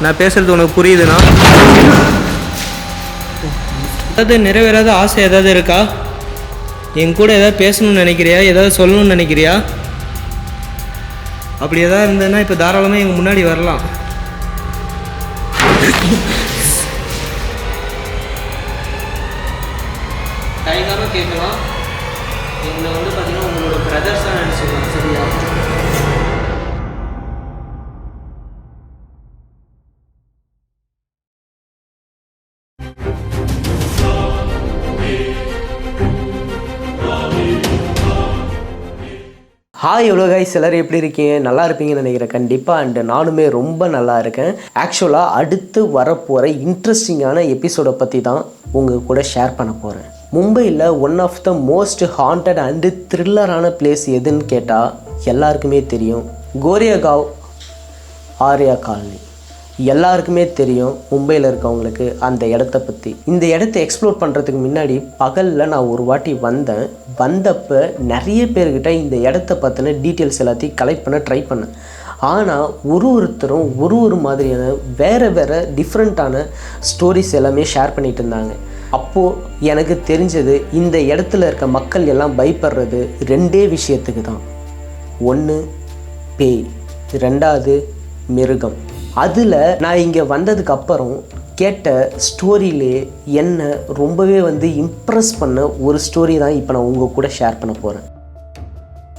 நான் பேசுகிறது உனக்கு புரியுதுண்ணா? ஏதாவது நிறைவேறாத ஆசை ஏதாவது இருக்கா? என் கூட ஏதாவது பேசணும்னு நினைக்கிறியா? ஏதாவது சொல்லணும்னு நினைக்கிறியா? அப்படி ஏதாவது இருந்ததுன்னா இப்போ தாராளமாக எங்கள் முன்னாடி வரலாம். தயங்காம கேட்கலாம். எங்களை பார்த்தீங்கன்னா உங்களோட பிரதர்ஸாக நினச்சிக்கலாம். சரியா? ஹாய் எவ்வளோ கைஸ், எல்லோரும் எப்படி இருக்கீங்க? நல்லா இருப்பீங்கன்னு நினைக்கிறேன் கண்டிப்பாக. அண்டு நானுமே ரொம்ப நல்லா இருக்கேன். ஆக்சுவலாக அடுத்து வரப்போகிற இன்ட்ரெஸ்டிங்கான எபிசோடை பற்றி தான் உங்கள் கூட ஷேர் பண்ண போகிறேன். மும்பையில் one of the most haunted and த்ரில்லரான பிளேஸ் எதுன்னு கேட்டால் எல்லாருக்குமே தெரியும். கோரேகாவ் ஆர்யா காலனி. எல்லாருக்குமே தெரியும் மும்பையில் இருக்கவங்களுக்கு அந்த இடத்த பற்றி. இந்த இடத்த எக்ஸ்ப்ளோர் பண்ணுறதுக்கு முன்னாடி பகலில் நான் ஒரு வாட்டி வந்தப்போ நிறைய பேர்கிட்ட இந்த இடத்த பற்றின டீட்டெயில்ஸ் எல்லாத்தையும் கலெக்ட் பண்ண ட்ரை பண்ணேன். ஆனால் ஒருத்தரும் ஒரு மாதிரியான வேறு டிஃப்ரெண்ட்டான ஸ்டோரிஸ் எல்லாமே ஷேர் பண்ணிகிட்டு இருந்தாங்க. அப்போது எனக்கு தெரிஞ்சது இந்த இடத்துல இருக்க மக்கள் எல்லாம் பயப்படுறது ரெண்டே விஷயத்துக்கு தான். ஒன்று பேய், ரெண்டாவது மிருகம். அதில் நான் இங்கே வந்ததுக்கப்புறம் கேட்ட ஸ்டோரியிலே என்னை ரொம்பவே இம்ப்ரெஸ் பண்ண ஒரு ஸ்டோரி தான் இப்போ நான் உங்கள் கூட ஷேர் பண்ண போகிறேன்.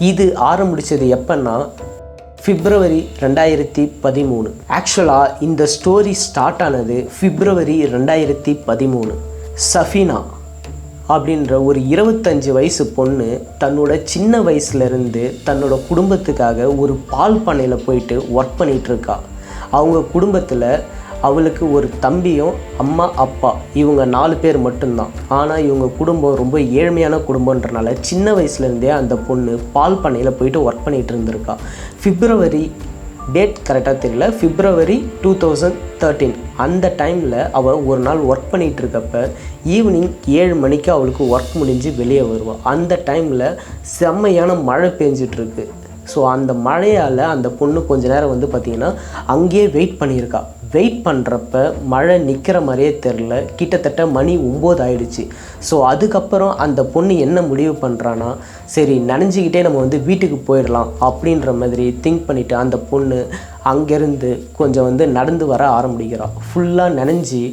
இது ஆரம்பித்தது எப்போன்னா February 2013. ஆக்சுவலாக இந்த ஸ்டோரி ஸ்டார்ட் ஆனது February 2013. சஃபீனா அப்படின்ற ஒரு 25 வயசு பொண்ணு தன்னோட சின்ன வயசுலேருந்து தன்னோட குடும்பத்துக்காக ஒரு பால் பண்ணையில் போயிட்டு ஒர்க் பண்ணிகிட்ருக்கா. அவங்க குடும்பத்தில் அவளுக்கு ஒரு தம்பியும் அம்மா அப்பா இவங்க 4 பேர் மட்டும்தான். ஆனால் இவங்க குடும்பம் ரொம்ப ஏழ்மையான குடும்பன்றனால சின்ன வயசுலேருந்தே அந்த பொண்ணு பால் பண்ணையில் போயிட்டு ஒர்க் பண்ணிகிட்டு இருந்திருக்கா. February டேட் கரெக்டாக தெரியல, February 2013 அந்த டைமில் அவள் ஒரு நாள் ஒர்க் பண்ணிகிட்டு இருக்கப்ப ஈவினிங் 7 மணிக்கு அவளுக்கு ஒர்க் முடிஞ்சு வெளியே வருவாள். அந்த டைமில் செம்மையான மழை பெஞ்சிட்ருக்கு. ஸோ அந்த மழையால் அந்த பொண்ணு கொஞ்ச நேரம் பார்த்திங்கன்னா அங்கேயே வெயிட் பண்ணியிருக்கா. வெயிட் பண்ணுறப்ப மழை நிற்கிற மாதிரியே தெரில. கிட்டத்தட்ட மணி 9 ஆயிடுச்சு. ஸோ அதுக்கப்புறம் அந்த பொண்ணு என்ன முடிவு பண்ணுறான்னா, சரி நனைஞ்சிக்கிட்டே நம்ம வீட்டுக்கு போயிடலாம் அப்படின்ற மாதிரி திங்க் பண்ணிவிட்டு அந்த பொண்ணு அங்கேருந்து கொஞ்சம் நடந்து வர ஆரம்பிக்கிறாள். ஃபுல்லாக நனைஞ்சி,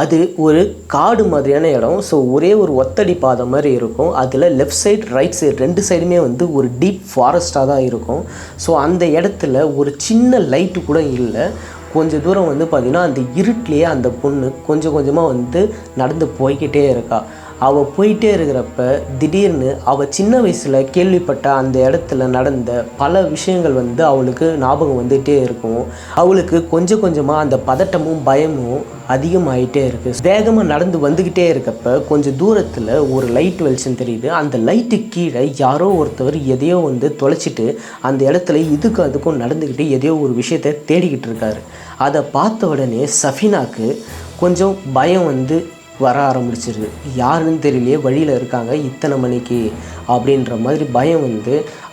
அது ஒரு காடு மாதிரியான இடம். ஸோ ஒரே ஒரு ஒத்தடி பாதை மாதிரி இருக்கும். அதில் லெஃப்ட் சைடு ரைட் சைடு 2 சைடுமே ஒரு டீப் ஃபாரஸ்ட்டாக தான் இருக்கும். ஸோ அந்த இடத்துல ஒரு சின்ன லைட்டு கூட இல்லை. கொஞ்சம் தூரம் பார்த்திங்கன்னா அந்த இருட்டிலேயே அந்த பொண்ணு கொஞ்சம் கொஞ்சமாக நடந்து போய்கிட்டே இருக்கா. அவள் போயிட்டே இருக்கிறப்ப திடீர்னு அவள் சின்ன வயசில் கேள்விப்பட்ட அந்த இடத்துல நடந்த பல விஷயங்கள் அவளுக்கு ஞாபகம் வந்துகிட்டே இருக்கும். அவளுக்கு கொஞ்சம் கொஞ்சமாக அந்த பதட்டமும் பயமும் அதிகமாகிட்டே இருக்குது. வேகமாக நடந்து வந்துக்கிட்டே இருக்கப்ப கொஞ்சம் தூரத்தில் ஒரு லைட் வெளிச்சம் தெரியுது. அந்த லைட்டு கீழே யாரோ ஒருத்தவர் எதையோ தொலைச்சிட்டு அந்த இடத்துல இதுக்கும் அதுக்கும் நடந்துக்கிட்டு எதையோ ஒரு விஷயத்தை தேடிக்கிட்டு இருக்காரு. அதை பார்த்த உடனே சஃபீனாக்கு கொஞ்சம் பயம் வர ஆரம்பிச்சிருது. யாருன்னு தெரியலையே, வழியில் இருக்காங்க இத்தனை மணிக்கு அப்படின்ற மாதிரி பயம்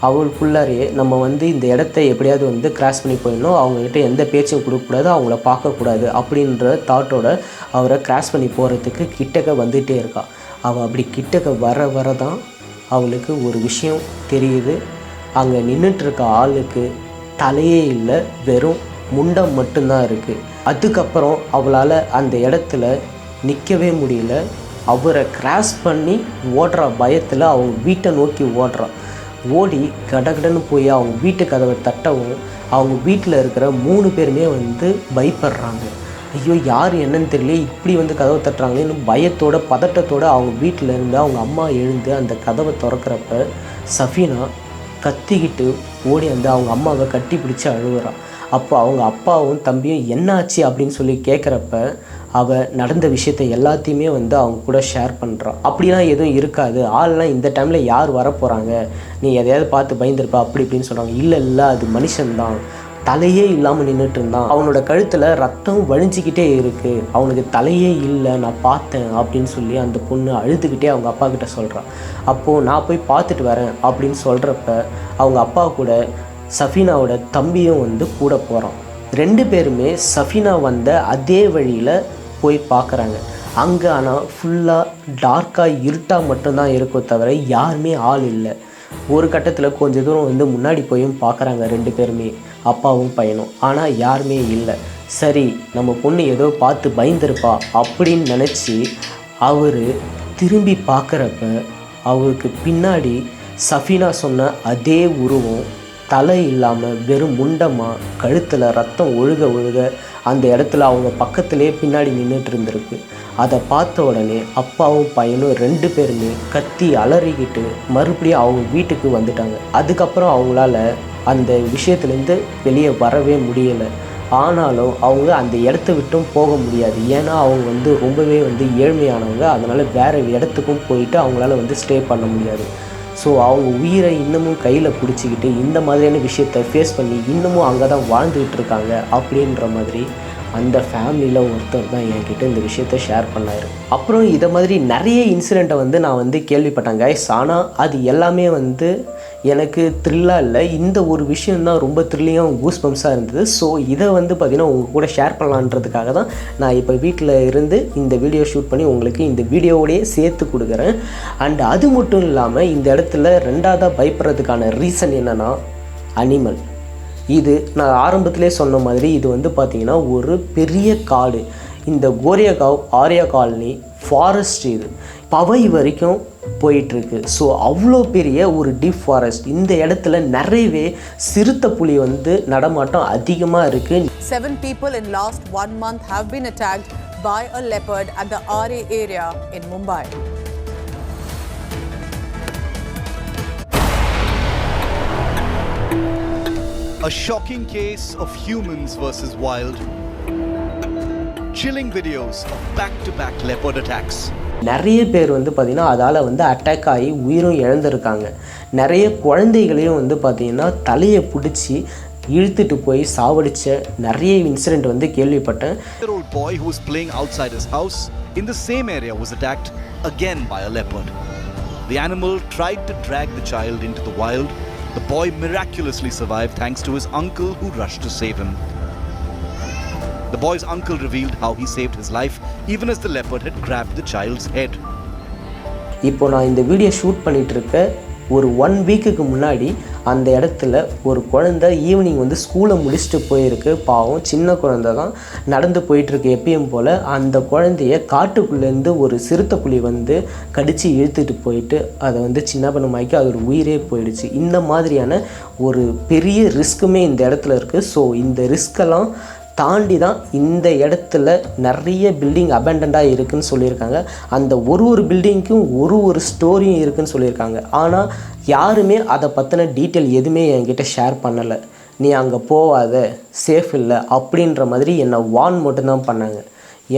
அவளுக்குள்ளாரே நம்ம இந்த இடத்த எப்படியாவது கிராஸ் பண்ணி போயிடணும், அவங்கக்கிட்ட எந்த பேச்சும் கொடுக்கக்கூடாது, அவங்கள பார்க்கக்கூடாது அப்படின்ற தாட்டோட அவரை கிராஸ் பண்ணி போகிறதுக்கு கிட்டக்க வந்துகிட்டே இருக்கா. அவள் அப்படி கிட்டக்க வர தான் அவளுக்கு ஒரு விஷயம் தெரியுது. அங்கே நின்றுட்டுருக்க ஆளுக்கு தலையே இல்லை, வெறும் முண்டம் மட்டும்தான் இருக்குது. அதுக்கப்புறம் அவளால் அந்த இடத்துல நிற்கவே முடியல. அவரை கிராஸ் பண்ணி ஓடுற பயத்தில் அவங்க வீட்டை நோக்கி ஓடி கடகடன்னு போய் அவங்க வீட்டு கதவை தட்டவும் அவங்க வீட்டில் இருக்கிற 3 பேருமே பயப்படுறாங்க. ஐயோ யார் என்னன்னு தெரியல, இப்படி கதவை தட்டுறாங்களேன்னு பயத்தோட பதட்டத்தோடு அவங்க வீட்டில் இருந்து அவங்க அம்மா எழுந்து அந்த கதவை திறக்கிறப்ப சஃபீனா கத்திக்கிட்டு ஓடி அவங்க அம்மாவை கட்டி பிடிச்சி அழுகுறான். அப்போ அவங்க அப்பாவும் தம்பியும் என்னாச்சு அப்படின்னு சொல்லி கேட்குறப்ப அவள் நடந்த விஷயத்தை எல்லாத்தையுமே அவங்க கூட ஷேர் பண்ணுறான். அப்படிலாம் எதுவும் இருக்காது, ஆள்லாம் இந்த டைமில் யார் வரப்போகிறாங்க, நீ எதையாவது பார்த்து பயந்துருப்பா அப்படி இப்படின்னு சொல்கிறாங்க. இல்லை அது மனுஷன்தான், தலையே இல்லாமல் நின்றுட்டு இருந்தான், அவனோட கழுத்தில் ரத்தம் வழிஞ்சிக்கிட்டே இருக்குது, அவனுக்கு தலையே இல்லை, நான் பார்த்தேன் அப்படின்னு சொல்லி அந்த பொண்ணு அழுதுகிட்டே அவங்க அப்பா கிட்ட சொல்கிறான். அப்போது நான் போய் பார்த்துட்டு வரேன் அப்படின்னு சொல்கிறப்ப அவங்க அப்பா கூட சஃபீனாவோட தம்பியும் கூட போகிறான். 2 பேருமே சஃபினா வந்த அதே வழியில் போய் பார்க்குறாங்க. அங்கே ஆனால் ஃபுல்லாக டார்க்காக இருட்டாக மட்டும்தான் இருக்கும் தவிர யாருமே ஆள் இல்லை. ஒரு கட்டத்தில் கொஞ்சம் தூரம் வந்து முன்னாடி போயும் பார்க்குறாங்க 2 பேருமே, அப்பாவும் பையனும். ஆனால் யாருமே இல்லை. சரி, நம்ம பொண்ணு ஏதோ பார்த்து பயந்துருப்பா அப்படின்னு நினச்சி அவர் திரும்பி பார்க்குறப்ப அவருக்கு பின்னாடி சஃபினா சொன்ன அதே உருவம், தலை இல்லாமல் வெறும் முண்டமாக கழுத்தில் ரத்தம் ஒழுக அந்த இடத்துல அவங்க பக்கத்துலேயே பின்னாடி நின்றுட்டு இருந்திருக்கு. அதை பார்த்த உடனே அப்பாவும் பையனும் 2 பேருமே கத்தி அலறிக்கிட்டு மறுபடியும் அவங்க வீட்டுக்கு வந்துட்டாங்க. அதுக்கப்புறம் அவங்களால அந்த விஷயத்துலேருந்து வெளியே வரவே முடியலை. ஆனாலும் அவங்க அந்த இடத்த விட்டும் போக முடியாது. ஏன்னா அவங்க வந்து ரொம்பவே வந்து ஏழ்மையானவங்க. அதனால் வேறு இடத்துக்கும் போயிட்டு அவங்களால வந்து ஸ்டே பண்ண முடியாது. ஸோ அவங்க உயிரை இன்னமும் கையில் பிடிச்சிக்கிட்டு இந்த மாதிரியான விஷயத்தை ஃபேஸ் பண்ணி இன்னமும் அங்கே தான் வாழ்ந்துக்கிட்டு இருக்காங்க. அப்படின்ற மாதிரி அந்த ஃபேமிலியில் ஒருத்தர் தான் என்கிட்ட இந்த விஷயத்த ஷேர் பண்ணார். அப்புறம் இதை மாதிரி நிறைய இன்சிடெண்ட்டை வந்து நான் வந்து கேள்விப்பட்டேன் கைஸ். ஆனால் அது எல்லாமே வந்து எனக்கு த்ரில்லாக இல்லை. இந்த ஒரு விஷயந்தான் ரொம்ப த்ரில்லிங்காக கூஸ் பம்ப்ஸாக இருந்தது. ஸோ இதை வந்து பார்த்திங்கன்னா உங்கள் கூட ஷேர் பண்ணலான்றதுக்காக தான் நான் இப்போ வீட்டில் இருந்து இந்த வீடியோ ஷூட் பண்ணி உங்களுக்கு இந்த வீடியோவோடையே சேர்த்து கொடுக்குறேன். அண்ட் அது மட்டும் இல்லாமல் இந்த இடத்துல 2ஆவதாக பயப்படுறதுக்கான ரீசன் என்னென்னா அனிமல். இது நான் ஆரம்பத்திலே சொன்ன மாதிரி இது வந்து பார்த்திங்கன்னா ஒரு பெரிய காடு. இந்த கோரேகாவ் ஆர்யா காலனி ஃபாரஸ்ட் இது பவை வரைக்கும் போயிட்டுருக்கு. ஸோ அவ்வளோ பெரிய ஒரு டீப் ஃபாரஸ்ட். இந்த இடத்துல நிறையவே சிறுத்தை புலி வந்து நடமாட்டம் அதிகமாக இருக்குது. 7 people in last 1 month have been attacked by a leopard at the RA area in Mumbai. A shocking case of humans versus wild. Chilling videos of back-to-back leopard attacks. நிறைய பேர் வந்து பார்த்திங்கன்னா அதால் வந்து அட்டாக் ஆகி உயிரும் இழந்திருக்காங்க. நிறைய குழந்தைகளையும் வந்து பார்த்திங்கன்னா தலையை பிடிச்சி இழுத்துட்டு போய் சாவடிச்ச நிறைய இன்சிடெண்ட் வந்து கேள்விப்பட்டேன். An old boy who was playing outside his house in the same area was attacked again by a leopard. The animal tried to drag the child into the wild. The boy miraculously survived thanks to his uncle who rushed to save him. The boy's uncle revealed how he saved his life even as the leopard had grabbed the child's head. இப்போ நான் இந்த video shoot பண்ணிகிட்டு இருக்க ஒரு 1 வீக்குக்கு முன்னாடி அந்த இடத்துல ஒரு குழந்தை ஈவினிங் வந்து ஸ்கூலை முடிச்சுட்டு போயிருக்கு. பாவம் சின்ன குழந்தை தான், நடந்து போயிட்டுருக்கு எப்பயும் போல். அந்த குழந்தைய காட்டுக்குள்ளேருந்து ஒரு சிறுத்தை புலி வந்து கடித்து இழுத்துட்டு போயிட்டு அதை வந்து சின்ன பண்ணமாக்கி அது ஒரு உயிரே போயிடுச்சு. இந்த மாதிரியான ஒரு பெரிய ரிஸ்க்குமே இந்த இடத்துல இருக்குது. ஸோ இந்த ரிஸ்கெல்லாம் தாண்டி தான் இந்த இடத்துல நிறைய பில்டிங் அபேண்டண்டாக இருக்குதுன்னு சொல்லியிருக்காங்க. அந்த ஒரு பில்டிங்க்கும் ஒரு ஸ்டோரியும் இருக்குதுன்னு சொல்லியிருக்காங்க. ஆனால் யாருமே அதை பற்றின டீட்டெயில் எதுவுமே என்கிட்ட ஷேர் பண்ணலை. நீ அங்கே போகாத, சேஃப் இல்லை அப்படின்ற மாதிரி என்னை வார்ன் மட்டும்தான் பண்ணாங்க.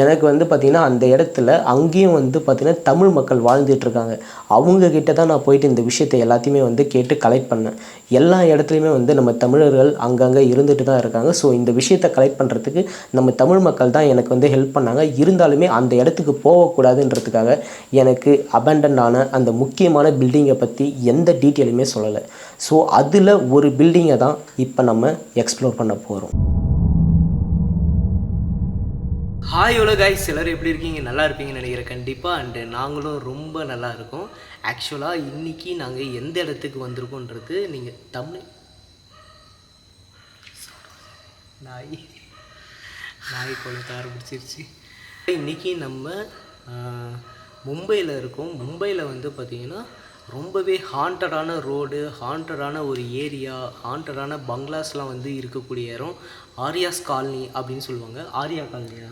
எனக்கு வந்து பார்த்திங்கன்னா அந்த இடத்துல அங்கேயும் வந்து பார்த்திங்கன்னா தமிழ் மக்கள் வாழ்ந்துட்டுருக்காங்க. அவங்கக்கிட்ட தான் நான் போயிட்டு இந்த விஷயத்தை எல்லாத்தையுமே வந்து கேட்டு கலெக்ட் பண்ணேன். எல்லா இடத்துலையுமே வந்து நம்ம தமிழர்கள் அங்கங்கே இருந்துட்டு தான் இருக்காங்க. ஸோ இந்த விஷயத்தை கலெக்ட் பண்ணுறதுக்கு நம்ம தமிழ் மக்கள் தான் எனக்கு வந்து ஹெல்ப் பண்ணாங்க. இருந்தாலுமே அந்த இடத்துக்கு போகக்கூடாதுன்றதுக்காக எனக்கு அபேண்டன் ஆன அந்த முக்கியமான பில்டிங்கை பற்றி எந்த டீட்டெயிலுமே சொல்லலை. ஸோ அதில் ஒரு பில்டிங்கை தான் இப்போ நம்ம எக்ஸ்ப்ளோர் பண்ண போகிறோம். ஹாய் ஹலோ கைஸ், எல்லோரும் எப்படி இருக்கீங்க? நல்லா இருப்பீங்கன்னு நினைக்கிறேன் கண்டிப்பாக. அண்டு நாங்களும் ரொம்ப நல்லா இருக்கோம். ஆக்சுவலாக இன்றைக்கி நாங்கள் எந்த இடத்துக்கு வந்திருக்கோன்றது நீங்கள் நாய் கொளுத்த ஆரம்பிச்சிருச்சு. இன்றைக்கி நம்ம மும்பையில் இருக்கோம். மும்பையில் வந்து பார்த்திங்கன்னா ரொம்பவே ஹாண்டடான ரோடு, ஹாண்டடான ஒரு ஏரியா, ஹாண்டடான பங்களாஸ்லாம் வந்து இருக்கக்கூடிய இடம் ஆரியாஸ் காலனி அப்படின்னு சொல்லுவாங்க. ஆரியா காலனியா?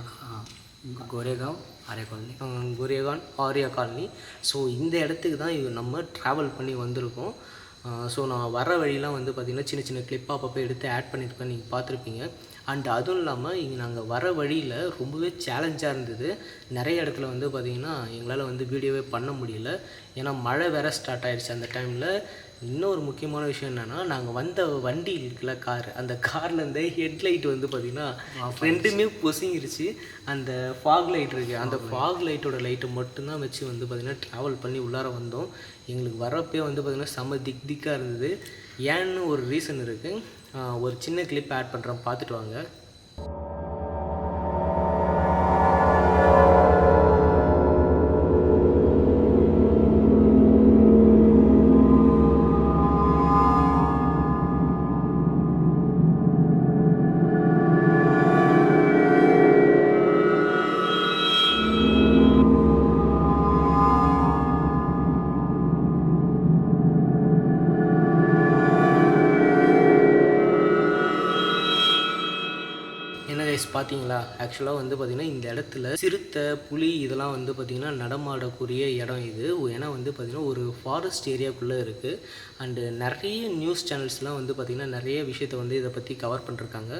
Goregaon Aarey colony, Goregaon Aarey colony. So இந்த இடத்துக்கு தான் நம்ம ட்ராவல் பண்ணி வந்திருக்கோம். ஸோ நான் வர வழியெலாம் வந்து பார்த்திங்கன்னா சின்ன சின்ன கிளிப்பாக அப்பப்போ எடுத்து ஆட் பண்ணியிருக்கேன், நீங்கள் பார்த்துருப்பீங்க. அண்ட் அதுவும் இல்லாமல் இங்கே நாங்கள் வர வழியில் ரொம்பவே சேலஞ்சாக இருந்தது. நிறைய இடத்துல வந்து பார்த்திங்கன்னா எங்களால் வந்து வீடியோவே பண்ண முடியல. ஏன்னா மழை வேறு ஸ்டார்ட் ஆகிடுச்சு அந்த டைமில். இன்னொரு முக்கியமான விஷயம் என்னென்னா, நாங்கள் வந்த வண்டி இருக்குல்ல கார், அந்த கார்லேருந்து ஹெட்லைட் வந்து பார்த்திங்கன்னா 2மே பொசிங்கிருச்சு. அந்த ஃபாக் லைட் இருக்குது, அந்த ஃபாக் லைட்டோட லைட்டை மட்டும்தான் வச்சு வந்து பார்த்திங்கன்னா ட்ராவல் பண்ணி உள்ளார வந்தோம். எங்களுக்கு வரப்பே வந்து பார்த்திங்கன்னா செம்ம திக்காக இருந்தது. ஏன்னு ஒரு ரீசன் இருக்குது. ஒரு சின்ன கிளிப் ஆட் பண்ணுறேன், பார்த்துட்டு வாங்க. கைஸ் பார்த்தீங்களா, ஆக்சுவலாக வந்து பார்த்திங்கன்னா இந்த இடத்துல சிறுத்தை, புலி இதெல்லாம் வந்து பார்த்திங்கன்னா நடமாடக்கூடிய இடம் இது. ஏன்னா வந்து பார்த்திங்கன்னா ஒரு ஃபாரஸ்ட் ஏரியாக்குள்ளே இருக்குது. அண்டு நிறைய நியூஸ் சேனல்ஸ்லாம் வந்து பார்த்திங்கன்னா நிறைய விஷயத்தை வந்து இதை பற்றி கவர் பண்ணிருக்காங்க.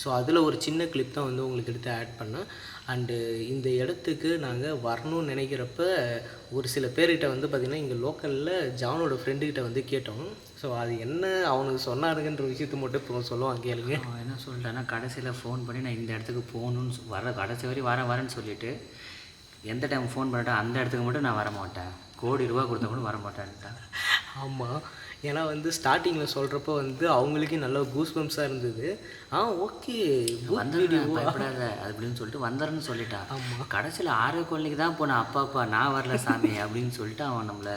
ஸோ அதில் ஒரு சின்ன கிளிப் தான் வந்து உங்களுக்கு எடுத்து ஆட் பண்ணேன். அண்டு இந்த இடத்துக்கு நாங்கள் வரணும்னு நினைக்கிறப்ப ஒரு சில பேர்கிட்ட வந்து பார்த்திங்கன்னா இங்கே லோக்கலில் ஜானோட ஃப்ரெண்டுக்கிட்ட வந்து கேட்டோம். ஸோ அது என்ன அவனுக்கு சொன்னாருங்கன்ற விஷயத்த மட்டும் இப்போ சொல்லுவாங்க கேளுங்க. அவன் என்ன சொல்லிட்டான்னா, கடைசியில் ஃபோன் பண்ணி நான் இந்த இடத்துக்கு போகணுன்னு கடைசி வரை வரேன்னு சொல்லிவிட்டு எந்த டைம் ஃபோன் பண்ணிட்டேன் அந்த இடத்துக்கு மட்டும் நான் வரமாட்டேன், கோடி ரூபா கொடுத்தா கூட வரமாட்டேன்ட்டான். ஆமாம், ஏன்னா வந்து ஸ்டார்டிங்கில் சொல்கிறப்போ வந்து அவங்களுக்கே நல்ல கூஸ் பம்ப்ஸாக இருந்தது. ஓகே வந்துடுறேன் பயப்படாத அப்படின்னு சொல்லிட்டு வந்துடுறேன்னு சொல்லிட்டான். கடைசியில் 6 கொள்ளைக்கு தான் போனேன். அப்பா நான் வரல சாமி அப்படின்னு சொல்லிட்டு அவன் நம்மளை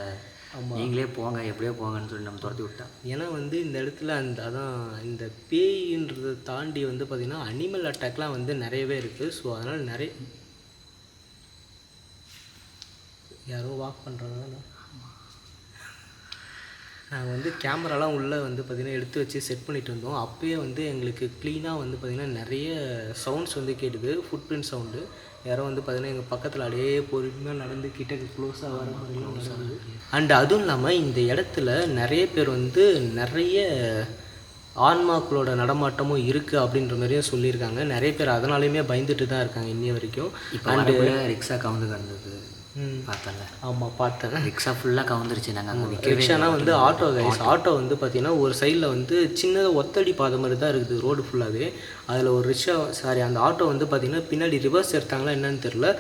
நீங்களே போங்க எப்படியோ போங்கன்னு சொல்லி நம்ம துரத்தி விட்டான். ஏன்னா வந்து இந்த இடத்துல அதான் இந்த பேயின்றதை தாண்டி வந்து பார்த்திங்கன்னா அனிமல் அட்டாக்லாம் வந்து நிறையவே இருக்குது. ஸோ அதனால் நிறைய யாரோ வாக் பண்ணுறாங்க. நாங்கள் வந்து கேமராலாம் உள்ளே வந்து பார்த்திங்கன்னா எடுத்து வச்சு செட் பண்ணிட்டு இருந்தோம். அப்போயே வந்து எங்களுக்கு க்ளீனாக வந்து பார்த்திங்கன்னா நிறைய சவுண்ட்ஸ் வந்து கேட்டுது, ஃபுட் பிரிண்ட் சவுண்டு. யாரோ வந்து பார்த்திங்கன்னா எங்கள் பக்கத்தில் அப்படியே பொறுமையாக நடந்து கிட்டக்கு க்ளோஸாக வர மாதிரிலாம் நடந்தது. அண்டு அதுவும் இல்லாமல் இந்த இடத்துல நிறைய பேர் வந்து நிறைய ஆன்மாக்களோட நடமாட்டமும் இருக்குது அப்படின்ற மாதிரியும் சொல்லியிருக்காங்க. நிறைய பேர் அதனாலையுமே பயந்துட்டு தான் இருக்காங்க இன்னி வரைக்கும். அண்டு ரிக்ஷா கவுந்து கிடந்தது பார்த்தல. ஆமாம் பார்த்தேன், ரிக்ஷா ஃபுல்லாக கவுந்துருச்சு. நாங்கள் ரிக்ஷானா வந்து ஆட்டோ கைஸ். ஆட்டோ வந்து பார்த்திங்கன்னா ஒரு சைடில் வந்து சின்னதாக ஒத்தடி பாதை மாதிரி தான் இருக்குது ரோடு ஃபுல்லாகவே. அதில் ஒரு அந்த ஆட்டோ வந்து பார்த்திங்கன்னா பின்னாடி ரிவர்ஸ் எடுத்தாங்களா என்னன்னு தெரில.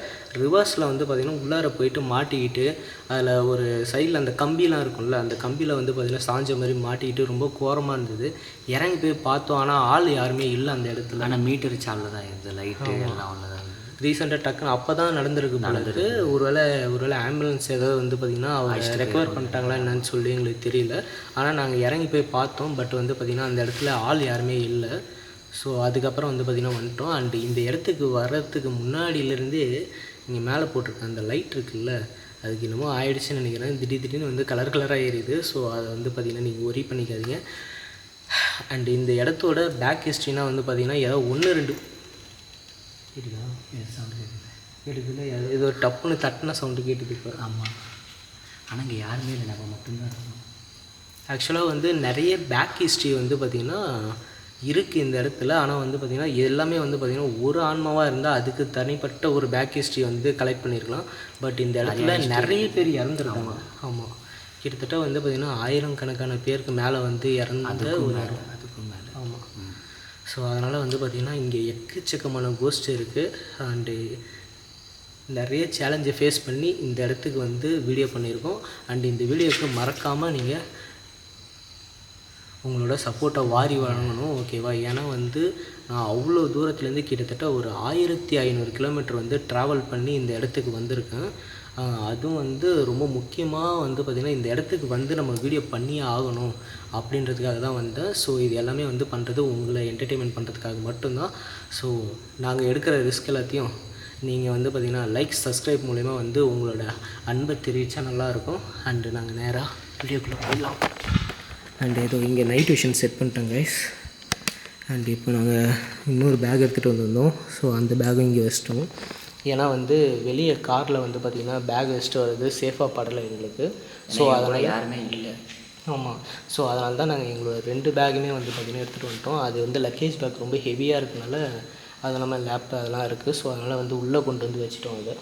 ரிவர்ஸில் வந்து பார்த்திங்கன்னா உள்ளார போயிட்டு மாட்டிக்கிட்டு அதில் ஒரு சைடில் அந்த கம்பிலாம் இருக்கும்ல, அந்த கம்பியில் வந்து பார்த்திங்கன்னா சாஞ்ச மாதிரி மாட்டிக்கிட்டு ரொம்ப கோரமாக இருந்தது. இறங்கி போய் பார்த்தோம், ஆனால் ஆள் யாருமே இல்லை அந்த இடத்துல. ஆனால் மீட்டர் சாலில் தான் இருந்தது, லைட்டு எல்லாம் உள்ளதான். ரீசெண்டாக டக்குன்னு அப்போ தான் நடந்திருக்கு. ஒருவேளை ஆம்புலன்ஸ் ஏதாவது வந்து பார்த்திங்கன்னா அவர் ரெக்கவர் பண்ணிட்டாங்களா என்னன்னு சொல்லி எங்களுக்கு தெரியல. ஆனால் நாங்கள் இறங்கி போய் பார்த்தோம். பட் வந்து பார்த்திங்கன்னா அந்த இடத்துல ஆள் யாருமே இல்லை. ஸோ அதுக்கப்புறம் வந்து பார்த்திங்கன்னா வந்துட்டோம். அண்டு இந்த இடத்துக்கு வர்றதுக்கு முன்னாடியிலேருந்தே இங்கே மேலே போட்டிருக்க அந்த லைட் இருக்குல்ல, அதுக்கு என்னமோ ஆயிடுச்சுன்னு நினைக்கிறேன். திடீர்னு வந்து கலராக ஏறிடுது. ஸோ அதை வந்து பார்த்திங்கன்னா நீங்கள் ஒரி பண்ணிக்காதீங்க. அண்டு இந்த இடத்தோட பேக் ஹிஸ்ட்ரினா வந்து பார்த்திங்கன்னா ஏதோ 1-2 கேட்டுதா சவுண்டு கேட்டுதுல, ஏதோ டப்புன்னு தட்டின சவுண்டு கேட்டுது இப்போ. ஆமாம், ஆனால் இங்கே யாருமே இல்லை, நம்ம மட்டும்தான் இருக்கணும். ஆக்சுவலாக வந்து நிறைய பேக் ஹிஸ்ட்ரி வந்து பார்த்திங்கன்னா இருக்குது இந்த இடத்துல. ஆனால் வந்து பார்த்திங்கன்னா எல்லாமே வந்து பார்த்திங்கன்னா ஒரு ஆன்மாவாக இருந்தால் அதுக்கு தனிப்பட்ட ஒரு பேக் ஹிஸ்ட்ரி வந்து கலெக்ட் பண்ணியிருக்கலாம். பட் இந்த இடத்துல நிறைய பேர் இறந்துருக்காங்க. ஆமாம், கிட்டத்தட்ட வந்து பார்த்திங்கன்னா 1000 கணக்கான பேருக்கு மேலே வந்து இறந்த ஒரு அதுக்கும் மேலே. ஆமாம். ஸோ அதனால் வந்து பார்த்திங்கன்னா இங்கே எக்கச்சக்கமான கோஸ்ட் இருக்குது. அண்டு நிறைய சேலஞ்சை ஃபேஸ் பண்ணி இந்த இடத்துக்கு வந்து வீடியோ பண்ணியிருக்கோம். அண்டு இந்த வீடியோவுக்கு மறக்காமல் நீங்கள் உங்களோட சப்போர்ட்டை வாரி வழங்கணும், ஓகேவா? ஏன்னா வந்து நான் அவ்வளோ தூரத்துலேருந்து கிட்டத்தட்ட ஒரு 1500 கிலோமீட்டர் வந்து ட்ராவல் பண்ணி இந்த இடத்துக்கு வந்திருக்கேன். அதுவும் வந்து ரொம்ப முக்கியமாக வந்து பார்த்திங்கன்னா இந்த இடத்துக்கு வந்து நம்ம வீடியோ பண்ணியே ஆகணும் அப்படின்றதுக்காக தான் வந்தேன். ஸோ இது எல்லாமே வந்து பண்ணுறது உங்களை என்டர்டெயின்மெண்ட் பண்ணுறதுக்காக மட்டும்தான். ஸோ நாங்கள் எடுக்கிற ரிஸ்க் எல்லாத்தையும் நீங்கள் வந்து பார்த்திங்கன்னா லைக் சப்ஸ்கிரைப் மூலிமா வந்து உங்களோட அன்பை தெரிவித்தா நல்லாயிருக்கும். அண்டு நாங்கள் நேராக வீடியோக்குள்ளே போயிடலாம். அண்டு ஏதோ இங்கே நைட் விஷன் செட் பண்ணிட்டோம் கைஸ். அண்ட் இப்போ நாங்கள் இன்னொரு பேக் எடுத்துகிட்டு வந்திருந்தோம். ஸோ அந்த பேக்கும் இங்கே வச்சிட்டோம். ஏன்னா வந்து வெளியே காரில் வந்து பார்த்திங்கன்னா பேக் வச்சுட்டு வர்றது சேஃபாக படலை எங்களுக்கு. ஸோ அதனால் யாருமே இல்லை. ஆமாம், ஸோ அதனால தான் நாங்கள் எங்களோட 2 பேக்குமே வந்து பார்த்திங்கன்னா எடுத்துகிட்டு வந்துட்டோம். அது வந்து லக்கேஜ் பேக் ரொம்ப ஹெவியாக இருக்கனால அது இல்லாமல் லேப்டாப் அதெல்லாம் இருக்குது. ஸோ அதனால் வந்து உள்ளே கொண்டு வந்து வச்சுட்டோம். அதை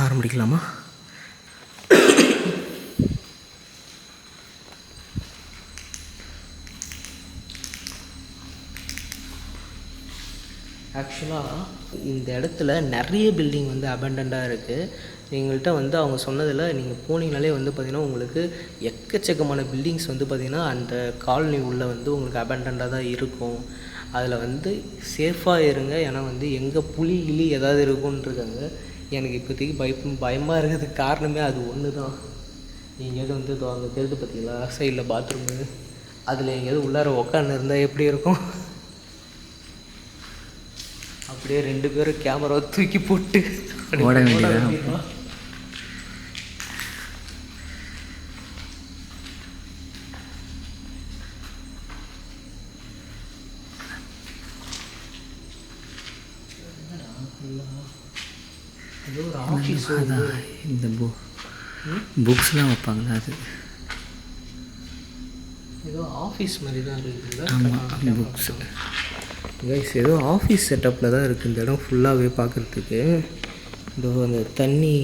ஆரம்பிக்கலாமா? ஆக்சுவலாக இந்த இடத்துல நிறைய பில்டிங் வந்து அபண்டண்டாக இருக்குது. எங்கள்கிட்ட வந்து அவங்க சொன்னதில் நீங்கள் போனீங்கனாலே வந்து பார்த்திங்கன்னா உங்களுக்கு எக்கச்சக்கமான பில்டிங்ஸ் வந்து பார்த்திங்கன்னா அந்த காலனி உள்ளே வந்து உங்களுக்கு அபண்டண்டாக தான் இருக்கும். அதில் வந்து சேஃபாக இருங்க. ஏன்னா வந்து எங்கே புலி கிளி ஏதாவது இருக்குன்ருக்காங்க. எனக்கு இப்போதைக்கு பயமாக இருக்கிறதுக்கு காரணமே அது ஒன்று தான். எங்கேயாவது வந்து அங்கே தெரிஞ்சு பார்த்தீங்களா சைடில் பாத்ரூமு, அதில் எங்கேயாவது உள்ளார உக்காந்து இருந்தால் எப்படி இருக்கும்? அப்படியே 2 பேரும் கேமராவை தூக்கி போட்டு ஓட வேண்டியது. ஏதோ ஒரு ஆஃபீஸ் இந்த புக்ஸ்லாம் வைப்பாங்களா அது ஏதோ ஆஃபீஸ் மாதிரி தான் இருக்குதுல்ல. ஆமாம் புக்ஸ். கைஸ் ஏதோ ஆஃபீஸ் செட்டப்பில் தான் இருக்குது இந்த இடம் ஃபுல்லாகவே பார்க்குறதுக்கு. இதோ அந்த தண்ணி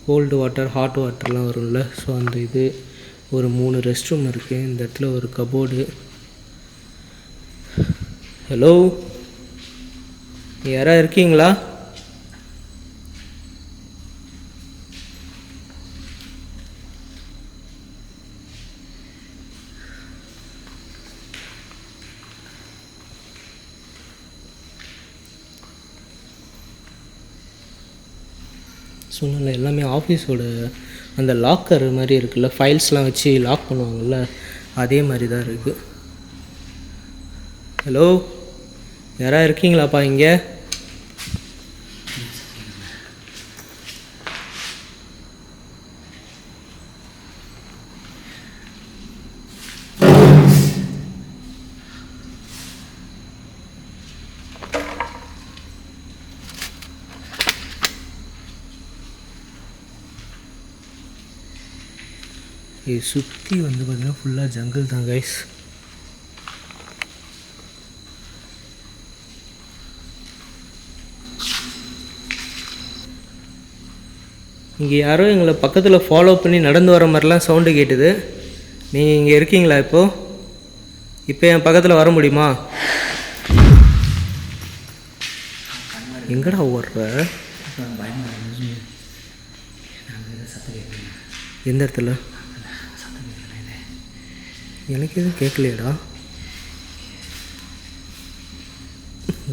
கோல்டு வாட்டர் ஹாட் வாட்டர்லாம் வரும்ல, ஸோ அந்த இது ஒரு 3 ரெஸ்ட் ரூம் இருக்குது. இந்த இடத்துல ஒரு கபோர்டு. ஹலோ, யாராக இருக்கீங்களா? சொன்னல எல்லாமே ஆஃபீஸோட அந்த லாக்கர் மாதிரி இருக்குல்ல, ஃபைல்ஸ்லாம் வச்சு லாக் பண்ணுவாங்கள்ல, அதே மாதிரி தான் இருக்குது. ஹலோ, யாராக இருக்கீங்களாப்பா இங்கே? இது சுற்றி வந்து பார்த்திங்கன்னா ஃபுல்லாக ஜங்கிள் தான் கைஸ். இங்கே யாரோ எங்களை பக்கத்தில் ஃபாலோ பண்ணி நடந்து வர மாதிரிலாம் சவுண்டு கேட்டுது. நீங்கள் இங்கே இருக்கீங்களா இப்போது? இப்போ என் பக்கத்தில் வர முடியுமா? எங்கடா ஓடுற? எந்த இடத்துல? எனக்கு எதுவும் கேட்கலையடா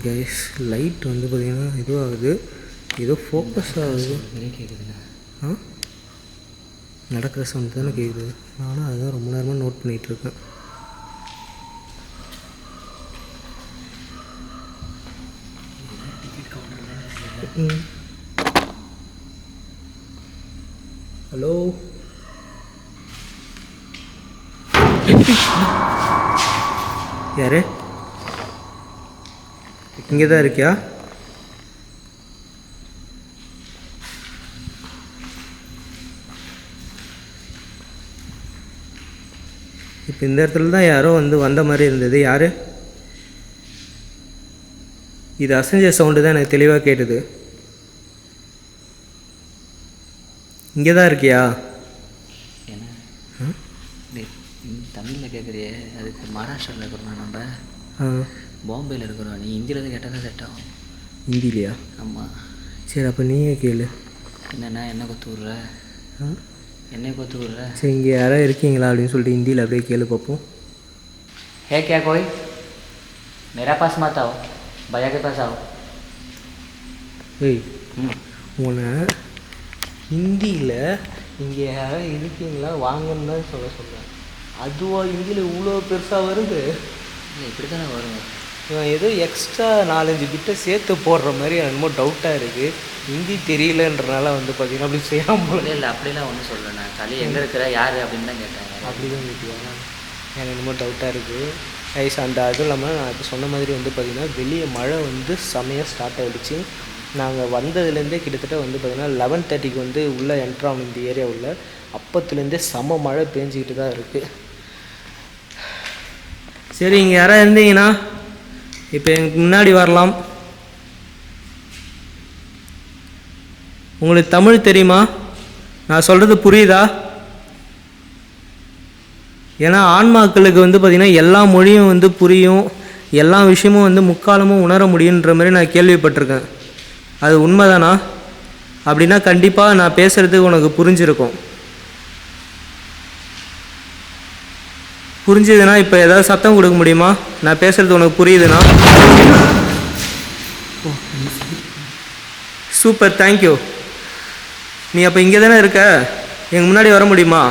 கைஸ். லைட் வந்து பார்த்திங்கன்னா இதுவும் ஆகுது, ஏதோ ஃபோக்கஸ் ஆகுது. ஆ, நடக்கிற சவுண்ட் தானே கேட்குது. நானும் அதுதான் ரொம்ப நேரமாக நோட் பண்ணிகிட்ருக்கேன். ஹலோ, யாரு? இங்கே தான் இருக்கியா? இப்போ இந்த இடத்துல தான் யாரோ வந்து வந்த மாதிரி இருந்தது. யார்? இது அசைஞ்ச சவுண்டு தான் எனக்கு தெளிவாக கேட்டுது. இங்கே தான் இருக்கியா? என்ன தமிழில் கேட்குறியே, அதுக்கு மகாராஷ்டிராவில் இருக்கிறோம் நம்ம. பாம்பேயில் இருக்கிறோம். நீ ஹிந்தியில் கேட்டால் தான் செட் ஆகும். ஹிந்திலையா? ஆமாம். சரி, அப்போ நீயே கேளு. என்னென்னா என்ன கொத்து விட்ற? என்ன கொத்து விட்ற? சரி, இங்கே யாராவது இருக்கீங்களா அப்படின்னு சொல்லிட்டு ஹிந்தியில் அப்படியே கேளு பார்ப்போம். है क्या कोई? मेरा पास मत आओ, भैया के पास आओ. ஏய், உன்னை ஹிந்தியில் இங்கே யாராவது இருக்கீங்களா வாங்கன்னு தான் சொல்கிறேன். அதுவா ஹிந்தியில் இவ்வளோ பெருசாக வருது? இல்லை, இப்படி தானே வரும். இவன் ஏதோ எக்ஸ்ட்ரா 4-5 பிட்டை சேர்த்து போடுற மாதிரி என்னமோ டவுட்டாக இருக்குது. ஹிந்தி தெரியலன்றனால வந்து பார்த்தீங்கன்னா அப்படி செய்யாமல். இல்லை அப்படிலாம் ஒன்றும் சொல்லலை. நான் களி எங்கே இருக்கிற யார் அப்படின்னு தான் கேட்டேன். அப்படி தான் கேட்டியா? எனக்கு என்னமோ டவுட்டாக இருக்குது கைஸ். அந்த அதுவும் இல்லாமல் நான் இப்போ சொன்ன மாதிரி வந்து பார்த்திங்கன்னா வெளியே மழை வந்து செமையாக ஸ்டார்ட் ஆகிடுச்சு. நாங்கள் வந்ததுலேருந்தே கிட்டத்தட்ட வந்து பார்த்திங்கன்னா 11:30க்கு வந்து உள்ளே என்ட்ராகணும் இந்த ஏரியா உள்ள. அப்பத்துலேருந்தே செம மழை பேஞ்சிக்கிட்டு தான் இருக்குது. சரி, இங்கே யாராவது இருந்தீங்கன்னா இப்போ எனக்கு முன்னாடி வரலாம். உங்களுக்கு தமிழ் தெரியுமா? நான் சொல்கிறது புரியுதா? ஏன்னா ஆன்மாக்களுக்கு வந்து பார்த்திங்கன்னா எல்லா மொழியும் வந்து புரியும், எல்லா விஷயமும் வந்து முக்காலமும் உணர முடியுன்ற மாதிரி நான் கேள்விப்பட்டிருக்கேன். அது உண்மைதானா? அப்படின்னா கண்டிப்பாக நான் பேசுகிறதுக்கு உனக்கு புரிஞ்சிருக்கும். புரிஞ்சுதுன்னா இப்போ ஏதாவது சத்தம் கொடுக்க முடியுமா? நான் பேசுகிறது உனக்கு புரியுதுண்ணா? Super, thank you. நீ அப்போ இங்கே தானே இருக்க? எங்கள் முன்னாடி வர முடியுமா?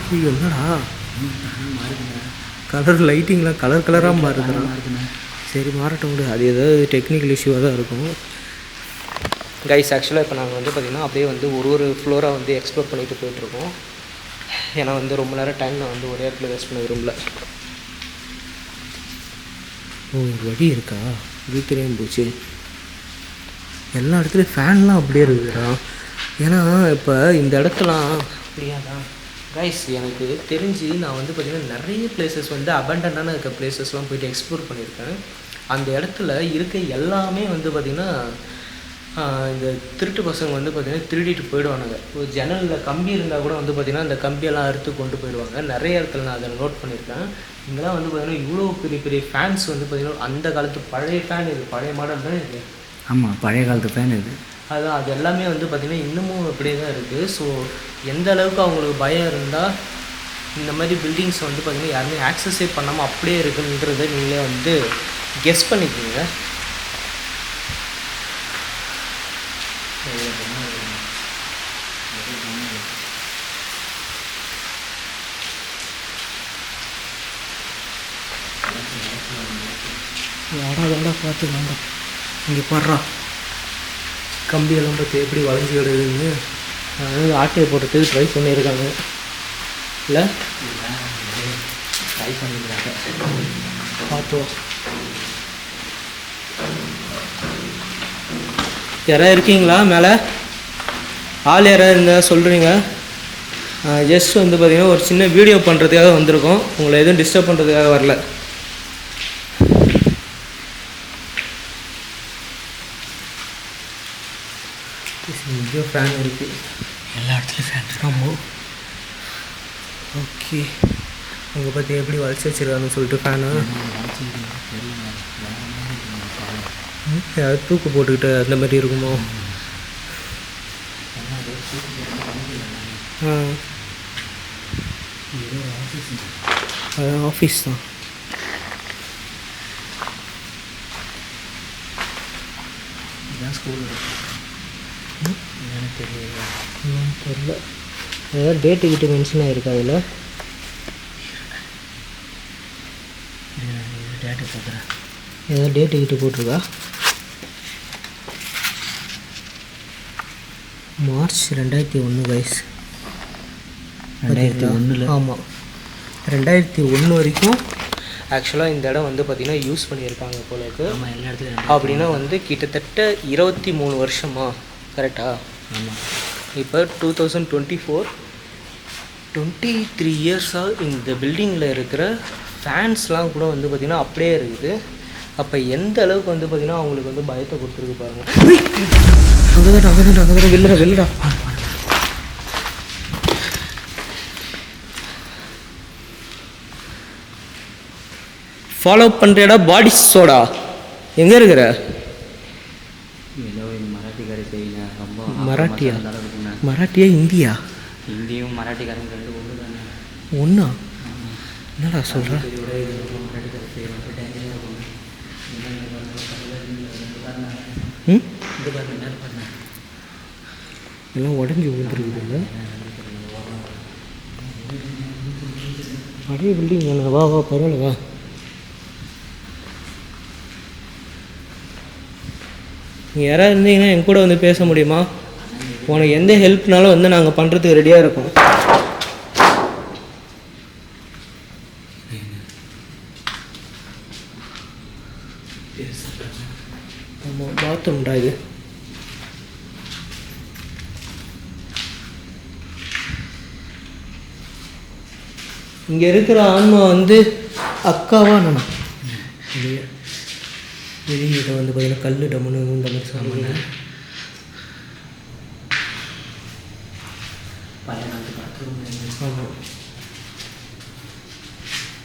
ஐயோ, என்னடா கலர் லைட்டிங்லாம் கலர் கலராக மாறுதுண்ணா. சரி, மாறட்டும் விடு. அது ஏதாவது டெக்னிக்கல் இஷ்யூவாக தான் இருக்கும். கைஸ், ஆக்சுவலாக இப்போ நாங்கள் வந்து பார்த்திங்கன்னா அப்படியே வந்து ஒரு ஃப்ளோராக வந்து எக்ஸ்ப்ளோர் பண்ணிட்டு போயிட்டுருக்கோம். ஏன்னா வந்து ரொம்ப நேரம் டைம் நான் வந்து ஒரே இடத்துல வேஸ்ட் பண்ண விரும்பல. ஓ வழி இருக்கா? இது தெரியாமல் போச்சு. எல்லா இடத்துலையும் ஃபேன்லாம் அப்படியே இருக்குதுடா. ஏன்னா இப்போ இந்த இடத்துலாம் அப்படியாதான் கைஸ். எனக்கு தெரிஞ்சு நான் வந்து பார்த்திங்கன்னா நிறைய பிளேசஸ் வந்து அபண்டன்டான இருக்க பிளேசஸ்லாம் போயிட்டு எக்ஸ்ப்ளோர் பண்ணியிருக்கேன். அந்த இடத்துல இருக்க எல்லாமே வந்து பார்த்திங்கன்னா இந்த திருட்டு பசங்க வந்து பார்த்திங்கன்னா திருடிட்டு போயிடுவானுங்க. ஒரு ஜன்னலில் கம்பி இருந்தால் கூட வந்து பார்த்திங்கன்னா அந்த கம்பியெல்லாம் அறுத்து கொண்டு போயிடுவாங்க. நிறைய இடத்துல நான் அதை நோட் பண்ணியிருக்கேன். இங்கெல்லாம் வந்து பார்த்திங்கன்னா இவ்வளோ பெரிய பெரிய ஃபேன்ஸ் வந்து பார்த்திங்கன்னா அந்த காலத்து பழைய ஃபேன், இது பழைய மாடல் தான் இது. ஆமாம், பழைய காலத்து ஃபேன் இது. அதுதான், அது எல்லாமே வந்து பார்த்திங்கன்னா இன்னமும் அப்படியே தான் இருக்குது. ஸோ எந்த அளவுக்கு அவங்களுக்கு பயம் இருந்தால் இந்த மாதிரி பில்டிங்ஸ் வந்து பார்த்திங்கன்னா யாருமே ஆக்சஸே பண்ணாமல் அப்படியே இருக்குன்றதை நீங்களே வந்து கெஸ் பண்ணிக்கிங்க. யாராக பார்த்து வேண்டாம். இங்கே பாடுறா கம்பியெல்லாம் பார்த்து எப்படி வளைஞ்சி கிடக்குதுன்னு ஆட்டையை போடுறதுக்கு ட்ரை பண்ணியிருக்காங்க. இல்லை ட்ரை பண்ணிக்கிறாங்க. பார்த்தோம். யாராவது இருக்கீங்களா மேலே? ஆள் யாராவது இருந்தால் சொல்கிறீங்க. ஜஸ்ட் வந்து பார்த்திங்கன்னா ஒரு சின்ன வீடியோ பண்ணுறதுக்காக வந்திருக்கோம். உங்களை எதுவும் டிஸ்டர்ப் பண்ணுறதுக்காக வரல. இங்கே ஃபேன் இருக்குது, எல்லா இடத்துலையும் ஃபேன். ஆமாம். ஓகே, உங்கள் பற்றி எப்படி வளைச்சி வச்சுருக்காங்கன்னு சொல்லிட்டு ஃபேனு யாராவது தூக்கு போட்டுக்கிட்டு அந்த மாதிரி இருக்குமோ? அதான் ஆஃபீஸ் தான். இதுதான் ஸ்கூல் எனக்கு தெரியல. தெரியல. ஏதாவது டேட்டு கிட்ட மென்ஷன் ஆகிருக்கா அதில்? டேட்டு போட்டுறேன். ஏதாவது டேட்டு கிட்ட போட்டிருக்கா? March 2001 guys. 2001. ஆமாம், 2001 வரைக்கும் ஆக்சுவலாக இந்த இடம் வந்து பார்த்திங்கன்னா யூஸ் பண்ணியிருக்காங்க போல இருக்குது. ஆமாம், எல்லா இடத்துலையும். அப்படின்னா வந்து கிட்டத்தட்ட 23 வருஷமா? கரெக்டா? ஆமாம். இப்போ 2024, 23 இயர்ஸாக இந்த பில்டிங்கில் இருக்கிற ஃபேன்ஸ்லாம் கூட வந்து பார்த்திங்கன்னா அப்படியே இருக்குது. அப்போ எந்த அளவுக்கு வந்து பார்த்திங்கன்னா அவங்களுக்கு வந்து பயத்தை கொடுத்துருக்கு பாருங்கள். அங்கே வெளிலடா. ஃபாலோ பண்ணுறடா பாடி சோடா. எங்கே இருக்கிற? ஏதோ இந்த மராட்டிக்காரி செய்யுங்க. ரொம்ப மராட்டியா? இருக்குண்ணா. மராட்டியா இந்தியா? ஹிந்தியும் மராட்டிக்காரங்க ரெண்டு ஒன்று தானே. ஒன்றா? என்னடா சொல்கிற? மராட்டிக்காரி செய்யணும். டேஞ்சராக இருக்கும். ம், இது பாருங்க, என்ன பாருங்க. எல்லாம் உடஞ்சி விழுந்துருக்குதுல்ல. பழைய பில்டிங் தானே. வா பரவாயில்ல வா. நீங்கள் யாராவது இருந்தீங்கன்னா என் கூட வந்து பேச முடியுமா? உனக்கு எந்த ஹெல்ப்னாலும் வந்து நாங்கள் பண்ணுறதுக்கு ரெடியாக இருக்கோம். ஆமாம், பாத்ரூம்டா இது. இங்கே இருக்கிற ஆன்மா வந்து அக்காவா நானா? வெளியே இதை வந்து பார்த்தீங்கன்னா கல் டம்முன்னு இந்த மாதிரி சாமான். பழைய காலத்து பாத்ரூம். ஆமாம்.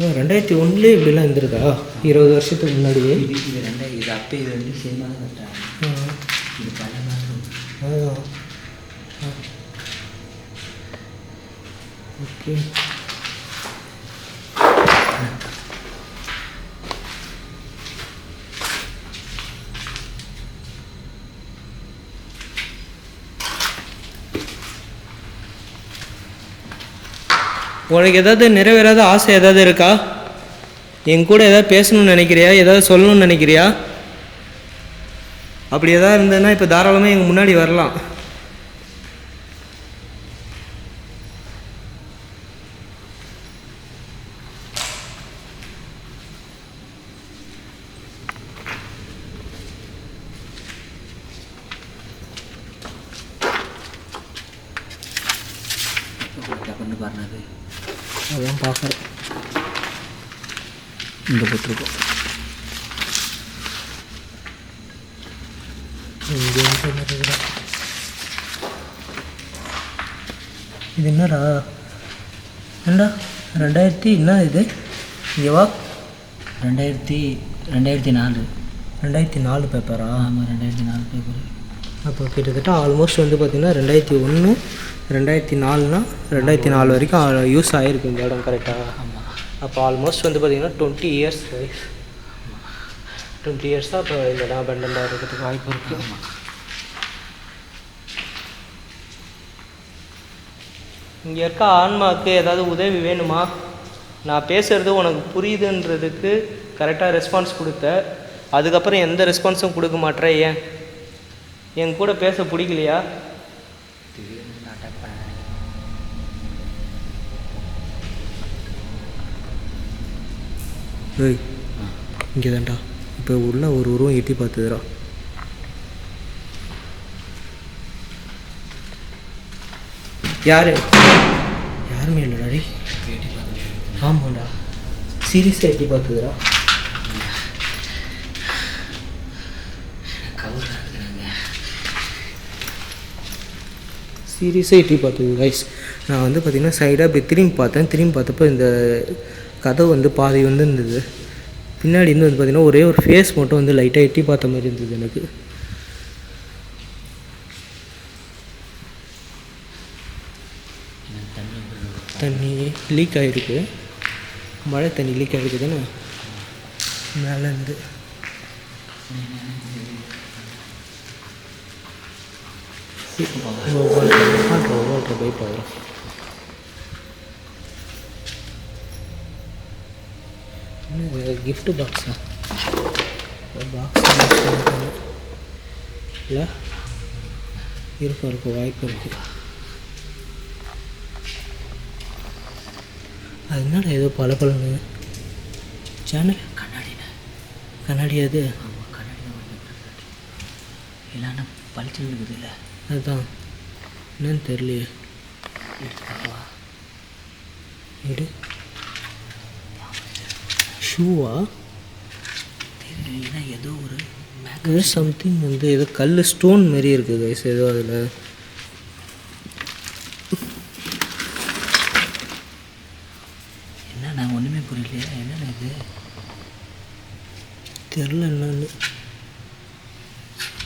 2001 இப்படிலாம் இருந்திருக்கா? 20 வருஷத்துக்கு முன்னாடியே. இது ரெண்டு, இது அப்போ இது ரெண்டு சேமாக தான் கட்டாங்க. இது பழைய பாத்ரூம். அதுதான். ஓகே. உனக்கு ஏதாவது நிறைவேறாத ஆசை ஏதாவது இருக்கா? என் கூட ஏதாவது பேசணும்னு நினைக்கிறியா? ஏதாவது சொல்லணும்னு நினைக்கிறியா? அப்படி எதாவது இருந்ததுன்னா இப்போ தாராளமாக எங்கள் முன்னாடி வரலாம். போட்டுன்னு பாருங்க அது அதான் பார்க்குறேன். இங்கே போட்டிருக்கோம். இது என்னடா ஏண்டா 2000 என்ன இது இங்கேவா 2004 பேப்பரா? ஆமாம் 2004 பேப்பர். அப்போ கிட்டத்தட்ட ஆல்மோஸ்ட் வந்து பார்த்திங்கன்னா 2001 2004னா 2004 வரைக்கும் யூஸ் ஆகிருக்கு இந்த இடம் கரெக்டாக. ஆமாம். அப்போ ஆல்மோஸ்ட் வந்து பார்த்திங்கன்னா 20 இயர்ஸ் 20 இயர்ஸாக இப்போ இந்த இடம் அபண்டண்டாக இருக்கிறதுக்கு வாய்ப்பு இருக்குது. இங்கே இருக்க ஆன்மாவுக்கு ஏதாவது உதவி வேணுமா? நான் பேசுகிறது உனக்கு புரியுதுன்றதுக்கு கரெக்டாக ரெஸ்பான்ஸ் கொடுத்த, அதுக்கப்புறம் எந்த ரெஸ்பான்ஸும் கொடுக்க மாட்டேற. ஏன் என் கூட பேச பிடிக்கலையா? ஏய் இங்கே தான்டா இப்போ உள்ள ஒரு உருவம் எட்டி பார்த்துதுரா. யாருமே இல்லைடா. ஆமாண்டா சீரியஸாக எட்டி பார்த்துதுரா. சீரியஸாக எட்டி பார்த்தது கைஸ். நான் வந்து பார்த்திங்கன்னா சைடாக இப்படி திரும்பி பார்த்தப்போ இந்த கதவு வந்து பாதி வந்து இருந்தது. பின்னாடி இருந்து வந்து பார்த்திங்கன்னா ஒரே ஒரு ஃபேஸ் மட்டும் வந்து லைட்டாக எட்டி பார்த்த மாதிரி இருந்தது எனக்கு. தண்ணி லீக் ஆகிருக்கு, மழை தண்ணி லீக் ஆகிருக்கு தானே மேலேருந்து. பைப் ஆகிறோம். கிஃப்ட் பாக்ஸா? பாக்ஸ் இல்லை இருக்கும் வாய்ப்பு இருக்குது. அது என்னடா ஏதோ பளபளன்னு சேனல் கண்ணாடி அது இல்லைன்னா பளிச்சுன்னு இருக்குது இல்லை? அதுதான் என்னன்னு தெரியலையே. இது ஷூவா தெரியல, ஏதோ ஒரு சம்திங் வந்து ஏதோ கல் ஸ்டோன் மாரி இருக்குது கைஸ். ஏதோ அதில் என்ன நான் ஒன்றுமே புரியலையே. என்னென்ன இது தெரில என்னன்னு.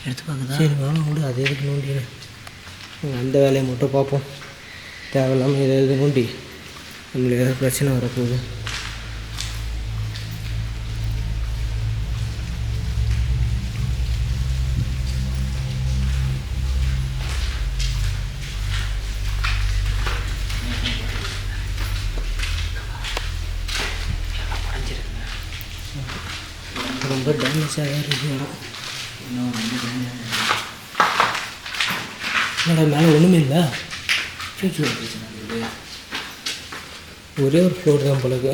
எடுத்து பார்க்குதா? சரி வேணாம் விடு, அது எதுக்கு நோண்டின்னு அந்த வேலையை மட்டும் பார்ப்போம். தேவையில்லாமல் எதாவது நோண்டி நம்மளுக்கு ஏதாவது பிரச்சனை வரப்போகுது. ரொம்ப டேமேஜாக இருக்குது இடம். என்னடா மேலே ஒன்றுமே இல்லை, ஒரே ஒரு ஃப்ளோர் தான் போலக்கு.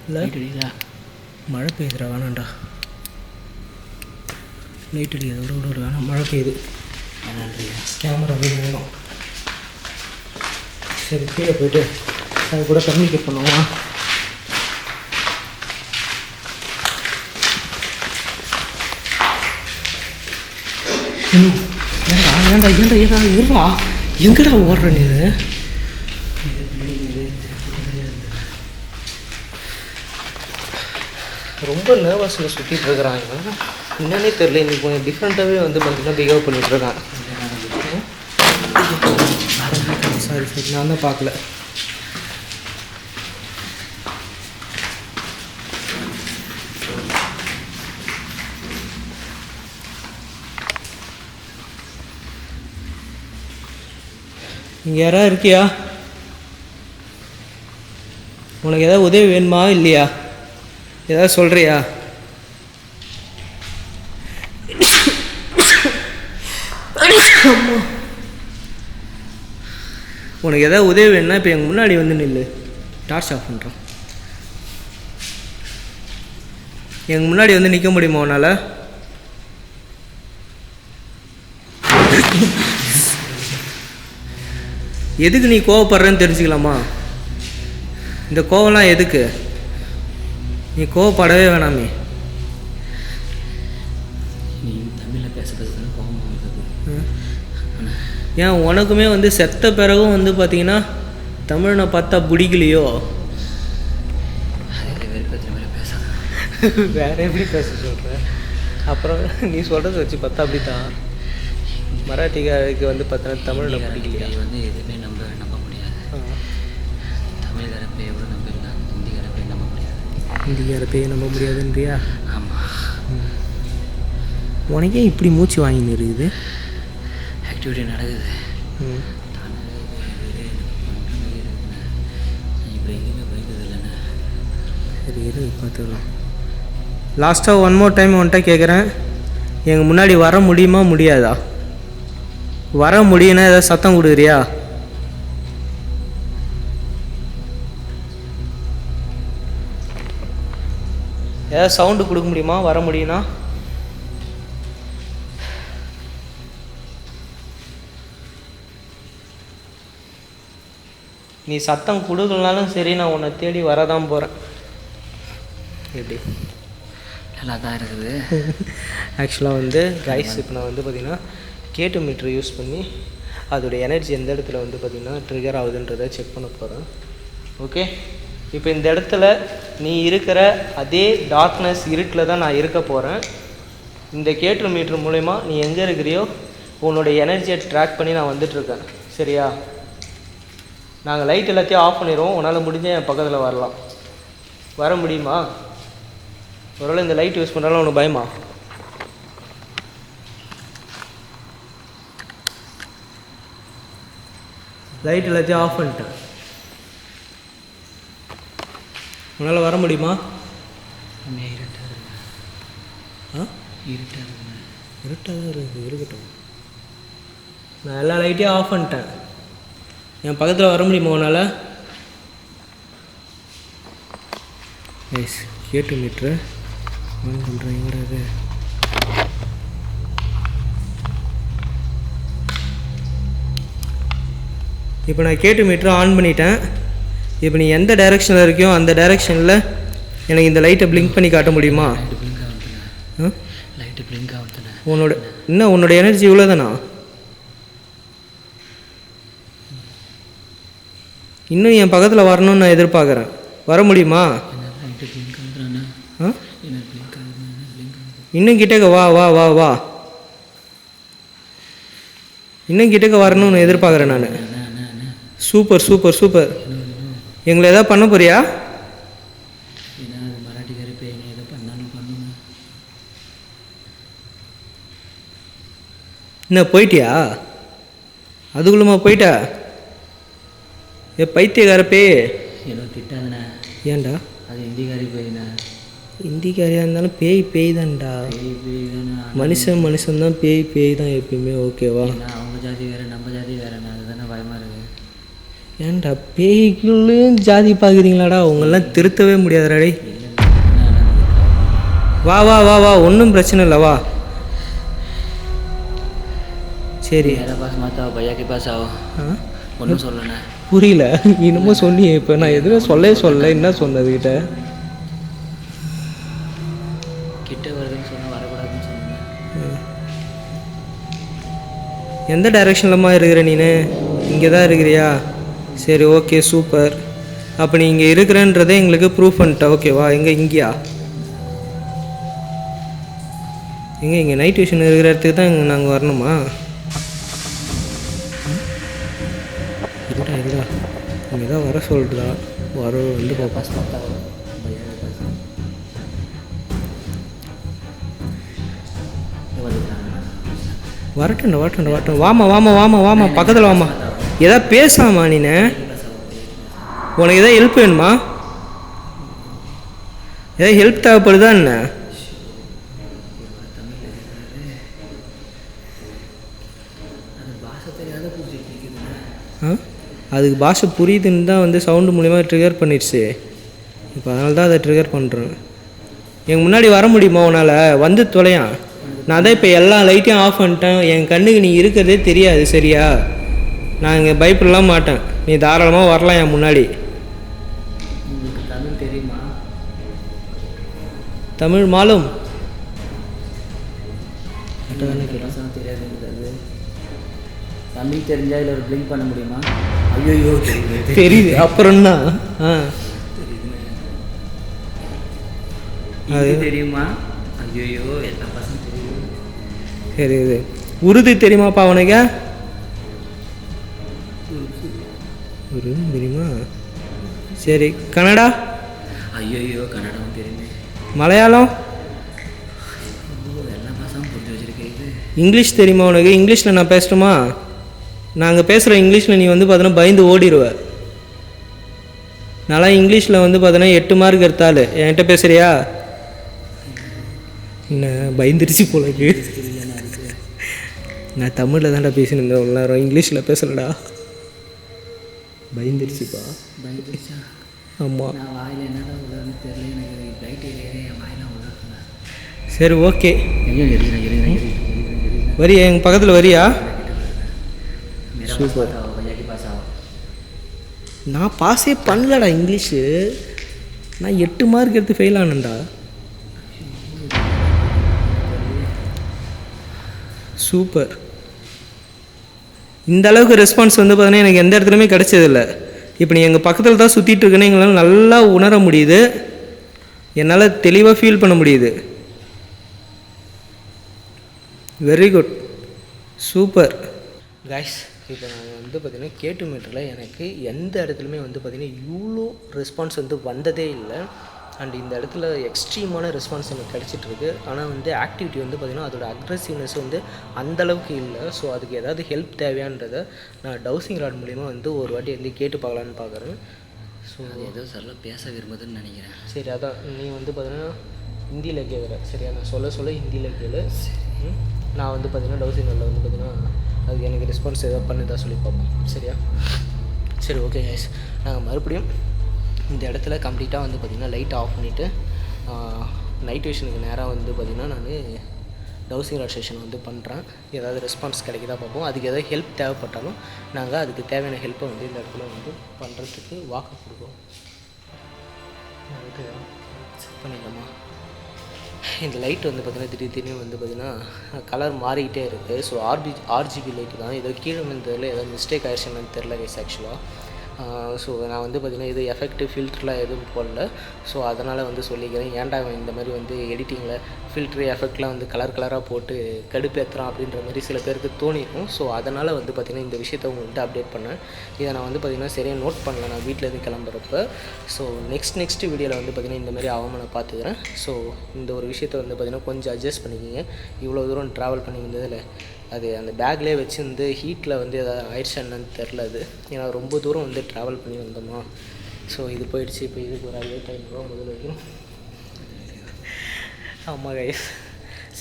இல்லை மழை பெய்யுதுடா, வேணாண்டா லைட் அடிக்கிறத விட வேணாம், மழை பெய்யுது. கேமரா வேணும். சரி கீழே போய்ட்டு அது கூட கம்யூனிகேட் பண்ணுவோம். ஏன்டா இருடா, எங்கடா ஓடுற நீ? ரொம்ப நர்வஸில் சுற்றிட்டு இருக்கிறாங்க, என்னன்னே தெரியல. இன்னைக்கு கொஞ்சம் டிஃப்ரெண்ட்டாகவே வந்து பார்த்தீங்கன்னா பிஹேவ் பண்ணிகிட்ருக்கான். சாரி நான் தான் பார்க்கல. இங்கே யாராவது இருக்கியா? உனக்கு ஏதாவது உதவி வேணுமா இல்லையா? ஏதாவது சொல்கிறியா? உனக்கு ஏதாவது உதவி வேணும்னா இப்போ எங்கள் முன்னாடி வந்து நில்லு. டார்ச் ஆஃப் பண்ணுறோம். எங்கள் முன்னாடி வந்து நிற்க முடியுமா உன்னால்? எதுக்கு நீ கோவப்படுறேன்னு தெரிஞ்சுக்கலாமா? இந்த கோவம்லாம் எதுக்கு? நீ கோவப்படவே வேணாமே. நீ தமிழில் பேசுறது கோபம் வருது. ஏன் உனக்குமே வந்து செத்த பிறகும் வந்து பார்த்தீங்கன்னா தமிழனை பார்த்தா பிடிக்கலையோ? அதில் வெறுப்பத்தின் மேலே பேசாத. வேற எப்படி பேச சொல்கிற? அப்புறம் நீ சொல்கிறத வச்சு பார்த்தா அப்படி தான் மராட்டிக்காருக்கு வந்து பார்த்தீங்கன்னா தமிழில் பிடிக்கலையா? வந்து எதுவுமே நம்ப முடியாது. தமிழ்கார பேய் கூட நம்பிடலாம், ஹிந்திக்கார பேய் நம்ப முடியாது. ஹிந்திக்கார பேய் நம்ப முடியாதுன்றியா? ஆமாம். உனக்கே இப்படி மூச்சு வாங்கின்னு இருக்குது? ஆக்டிவிட்டி நடக்குது. இப்படி எங்கேயுமே பயக்குது இல்லைண்ணே. சரி இரு பார்த்துக்கலாம். லாஸ்ட்டாக ஒன் மோர் டைம் வந்துட்டா கேட்குறேன், எங்கள் முன்னாடி வர முடியுமா முடியாதா? வர முடியும்னா ஏதாவது சத்தம் கொடுக்குறியா? ஏதாவது சவுண்டு கொடுக்க முடியுமா வர முடியும்னா? நீ சத்தம் கொடுக்கலனாலும் சரி, நான் உன்னை தேடி வரதான் போகிறேன். எப்படி நல்லா தான் இருக்குது. ஆக்சுவலாக வந்து கைஸ் இப்போ நான் வந்து பார்த்திங்கன்னா கேட்டு மீட்ரு யூஸ் பண்ணி அதோடைய எனர்ஜி எந்த இடத்துல வந்து பார்த்திங்கன்னா ட்ரிகர் ஆகுதுன்றதை செக் பண்ண போகிறேன். ஓகே, இப்போ இந்த இடத்துல நீ இருக்கிற அதே டார்க்னஸ் இருட்டில் தான் நான் இருக்க போகிறேன். இந்த கேட்டு மீட்ரு மூலயமா நீ எங்கே இருக்கிறியோ உன்னோட எனர்ஜியை ட்ராக் பண்ணி நான் வந்துட்டுருக்கேன். சரியா? நாங்கள் லைட் எல்லாத்தையும் ஆஃப் பண்ணிடுவோம். உன்னால் முடிஞ்ச என் பக்கத்தில் வரலாம். வர முடியுமா? ஒருவேளை இந்த லைட் யூஸ் பண்ணுறாலும் உனக்கு பயமா? லைட் எல்லாத்தையும் ஆஃப் பண்ணிட்டேன். உன்னால் வர முடியுமா? இருட்டாக இருக்கு. இருட்டாக இருக்கு. இருட்டாக தான் இருக்குது. இருக்கட்டும், நான் எல்லா லைட்டையும் ஆஃப் பண்ணிட்டேன். என் பக்கத்தில் வர முடியுமா உன்னால்? எஸ், கேட்டு மீட்ரு ஆன் பண்ணுறேன். எங்கடா அது? இப்போ நான் கேட்டு மீட்ரு ஆன் பண்ணிட்டேன். இப்போ நீ எந்த டைரெக்ஷனில் இருக்கியோ அந்த டைரெக்ஷனில் எனக்கு இந்த லைட்டை பிளிங்க் பண்ணி காட்ட முடியுமா? லைட்டு பிளிங்க் ஆகுதுண்ணே. உன்னோட எனர்ஜி இவ்வளோ தானா? இன்னும் என் பக்கத்தில் வரணும்னு நான் எதிர்பார்க்குறேன். வர முடியுமா? இன்னும் கிட்டக்க வா வா வா வா. இன்னும் கிட்டக்க வரணும்னு எதிர்பார்க்குறேன் நான். Super super super. எங்களை எதாவது பண்ண போறியா? மராட்டிக்காரி பேய் எதை பண்ணாலும் பண்ணுங்க. என்ன போயிட்டியா? அதுக்குள்ளமா போயிட்டா? பைத்தியக்கார பேய். ஏதோ திட்டாதுண்ணே. ஏன்டா? அது ஹிந்திக்காரி பேய்ண்ணே. ஹிந்திக்காரியாக இருந்தாலும் பேய் பேய் தான்டா. பேய் தானே. மனுஷன் தான் பேய் தான் எப்பயுமே. ஓகேவா? அவங்க ஜாதி வேறு, நம்ம ஜாதி வேறுண்ணே. அதுதானே பயமாக இருக்குது. ஏன்டா பேய்க்குள்ளேயும் ஜாதி பார்க்குறீங்களாடா? உங்களெலாம் திருத்தவே முடியாதுடாடே. வா வா வா வா, ஒன்றும் பிரச்சனை இல்லை, வா. சரி, मेरा पास मत आओ, भैया के पास आओ. ஒன்றும் சொல்லண்ணே. புரியல. இன்னமும் சொன்னியே. இப்போ நான் எதுவும் சொல்ல என்ன சொன்னதுக்கிட்ட? கிட்ட வருதுன்னு சொன்னால் வரக்கூடாதுன்னு சொன்னேன். எந்த டைரெக்ஷன்லம்மா இருக்கிற நீனு? இங்கே தான் இருக்கிறியா? சரி, ஓகே, சூப்பர். அப்போ நீ இங்கே இருக்கிறன்றதை எங்களுக்கு ப்ரூஃப் பண்ணிட்ட. ஓகேவா? இங்கேயா? இங்கே நைட் விஷன் இருக்கிற இடத்துக்கு தான் நாங்கள் வரணுமா? இருடா, இங்கே தான் வர சொல்கிறா. வந்து पास मत आओ, भैया के पास. வரட்டும். வாமா பக்கத்தில் வாமா. எதாவது பேசாமா நீனு? உனக்கு எதாவது ஹெல்ப் வேணுமா? ஏதாவது ஹெல்ப் தேவைப்படுதா என்ன? அதுக்கு பாஷை புரியுதுன்னு தான் வந்து சவுண்டு மூலிமா ட்ரிகர் பண்ணிடுச்சு. இப்போ அதனால தான் அதை ட்ரிகர் பண்ணுறேன். எங்கள் முன்னாடி வர முடியுமா உன்னால்? வந்து தொலையான். நான் தான் இப்போ எல்லா லைட்டையும் ஆஃப் பண்ணிட்டேன். என் கண்ணுக்கு நீ இருக்கிறதே தெரியாது சரியா? நான் இங்கே பயப்படலாம் மாட்டேன். நீ தாராளமாக வரலாம் என் முன்னாடி. உங்களுக்கு தமிழ் தெரியுமா? தமிழ் மாலும் தெரியாது. தமிழ் தெரிஞ்சால் இதில் ஒரு ப்ளிங்க் பண்ண முடியுமா? ஐயோ தெரியுது. அப்புறம்னா அது தெரியுமா? ஐயோ எல்லா பசங்க தெரியும். தெரியுது. உருது தெரியுமாப்பா உனக்கு? உருது தெரியுமா? சரி. கன்னடா? ஐயோ கன்னடம் தெரியுமே. மலையாளம்? எல்லா பசங்க புரிஞ்சு வச்சிருக்கீங்க. இங்கிலீஷ் தெரியுமா உனக்கு? இங்கிலீஷில் நான் பேசட்டுமா? நாங்கள் பேசுகிற இங்கிலீஷில் நீ வந்து பார்த்தோன்னா பயந்து ஓடிடுவ. நல்லா இங்கிலீஷில் வந்து பார்த்தோன்னா 8 மார்க் எடுத்தாள். என்கிட்ட பேசுகிறியா? என்ன பயந்துருச்சு போலக்கு. நான் தமிழில் தான்டா பேசினேன் இவ்வளோ நேரம், இங்கிலீஷில் பேசலடா. பயந்துருச்சுப்பா. பயந்துருச்சா? ஆமாம். நான் வாயில் என்னடா உள்ளன்னு தெரியல. எனக்கு லைட் ஏரியா என் வாயிலாம் உள்ளேன். சரி ஓகே. எரியுறேன். வரியா? எங்கள் பக்கத்தில் வரியா? சூப்பர். நான் பாஸே பண்ணலடா இங்கிலீஷு. நான் 8 மார்க் எடுத்து ஃபெயில் ஆனேன்டா. சூப்பர். இந்த அளவுக்கு ரெஸ்பான்ஸ் வந்து பார்த்தீங்கன்னா எனக்கு எந்த இடத்துலையுமே கிடைச்சதில்லை. இப்போ நீ எங்கள் பக்கத்தில் தான் சுற்றிட்டு இருக்குன்னு எங்களால் நல்லா உணர முடியுது. என்னால் தெளிவாக ஃபீல் பண்ண முடியுது. Very good. Super guys. இப்போ நான் வந்து பார்த்திங்கன்னா கேட்டு மீட்டரில் எனக்கு எந்த இடத்துலையுமே வந்து பார்த்திங்கன்னா இவ்வளோ ரெஸ்பான்ஸ் வந்து வந்ததே இல்லை. அண்ட் இந்த இடத்துல எக்ஸ்ட்ரீமான ரெஸ்பான்ஸ் எனக்கு கிடச்சிட்ருக்கு. ஆனால் வந்து ஆக்டிவிட்டி வந்து பார்த்திங்கன்னா அதோட அக்ரெசிவ்னஸ் வந்து அந்தளவுக்கு இல்லை. ஸோ அதுக்கு ஏதாவது ஹெல்ப் தேவையான்றதை நான் டவுசிங் ராட் மூலிமா வந்து ஒரு வாட்டி வந்து கேட்டு பார்க்கலான்னு பார்க்குறேன். ஸோ அது ஏதோ சொல்ல பேச விரும்புதுன்னு நினைக்கிறேன். சரி, அதான் நீ வந்து பார்த்திங்கன்னா ஹிந்தியில் கேட்குற சரியா? நான் சொல்ல ஹிந்தியில் கேளு. நான் வந்து பார்த்திங்கன்னா டவுசிங் ராட்டில் வந்து பார்த்திங்கன்னா அதுக்கு எனக்கு ரெஸ்பான்ஸ் ஏதாவது பண்ணுதான் சொல்லி பார்ப்போம் சரியா? சரி ஓகே கைஸ். நாங்கள் மறுபடியும் இந்த இடத்துல கம்ப்ளீட்டாக வந்து பார்த்திங்கன்னா லைட் ஆஃப் பண்ணிவிட்டு நைட் விஷனுக்கு நேராக வந்து பார்த்திங்கன்னா நான் டவுசிங் ராட் செஷன் வந்து பண்ணுறேன். ஏதாவது ரெஸ்பான்ஸ் கிடைக்குதா பார்ப்போம். அதுக்கு ஏதாவது ஹெல்ப் தேவைப்பட்டாலும் நாங்கள் அதுக்கு தேவையான ஹெல்ப்பை வந்து இந்த இடத்துல வந்து பண்ணுறதுக்கு வாக்கு கொடுப்போம். ஓகே செக் பண்ணிடலாமா? இந்த லைட் வந்து பார்த்திங்கன்னா திடீர்னு வந்து பார்த்திங்கன்னா கலர் மாறிக்கிட்டே இருக்குது. ஸோ ஆர்ஜிபி லைட்டு தான். ஏதோ கீழே வந்ததில் ஏதோ மிஸ்டேக் ஆகிடுச்சுன்னு தெரில கைஸ் ஆக்சுவலாக. ஸோ நான் வந்து பார்த்திங்கன்னா இது எஃபெக்டிவ் ஃபில்டர்லாம் எதுவும் போடல. ஸோ அதனால் வந்து சொல்லிக்கிறேன். ஏன்டா இந்த மாதிரி வந்து எடிட்டிங்கில் ஃபில்ட்ரு எஃபெக்ட்லாம் வந்து கலராக போட்டு கடுப்பேற்றுறான் அப்படின்ற மாதிரி சில பேருக்கு தோணிருக்கும். ஸோ அதனால் வந்து பார்த்திங்கன்னா இந்த விஷயத்தை உங்கள்கிட்ட அப்டேட் பண்ணேன். இதை நான் வந்து பார்த்திங்கன்னா சரியாக நோட் பண்ணல நான் வீட்டிலேருந்து கிளம்புறப்ப. ஸோ நெக்ஸ்ட் வீடியோவில் வந்து பார்த்திங்கன்னா இந்த மாதிரி ஆகாமல் நான் பார்த்துக்கிறேன். ஸோ இந்த ஒரு விஷயத்தை வந்து பார்த்திங்கன்னா கொஞ்சம் அட்ஜஸ்ட் பண்ணிக்கிங்க. இவ்வளோ தூரம் ட்ராவல் பண்ணி வந்ததில் அது அந்த பேக்லேயே வச்சு வந்து ஹீட்டில் வந்து எதாவது ஆயிடுச்சு என்னன்னு தெரில. அது ஏன்னா ரொம்ப தூரம் வந்து ட்ராவல் பண்ணி வந்தோமா. ஸோ இது போயிடுச்சு. இப்போ இதுக்கு ஒரு 5,500 முதல்ல வைக்கணும். ஆமாம் கைஸ்.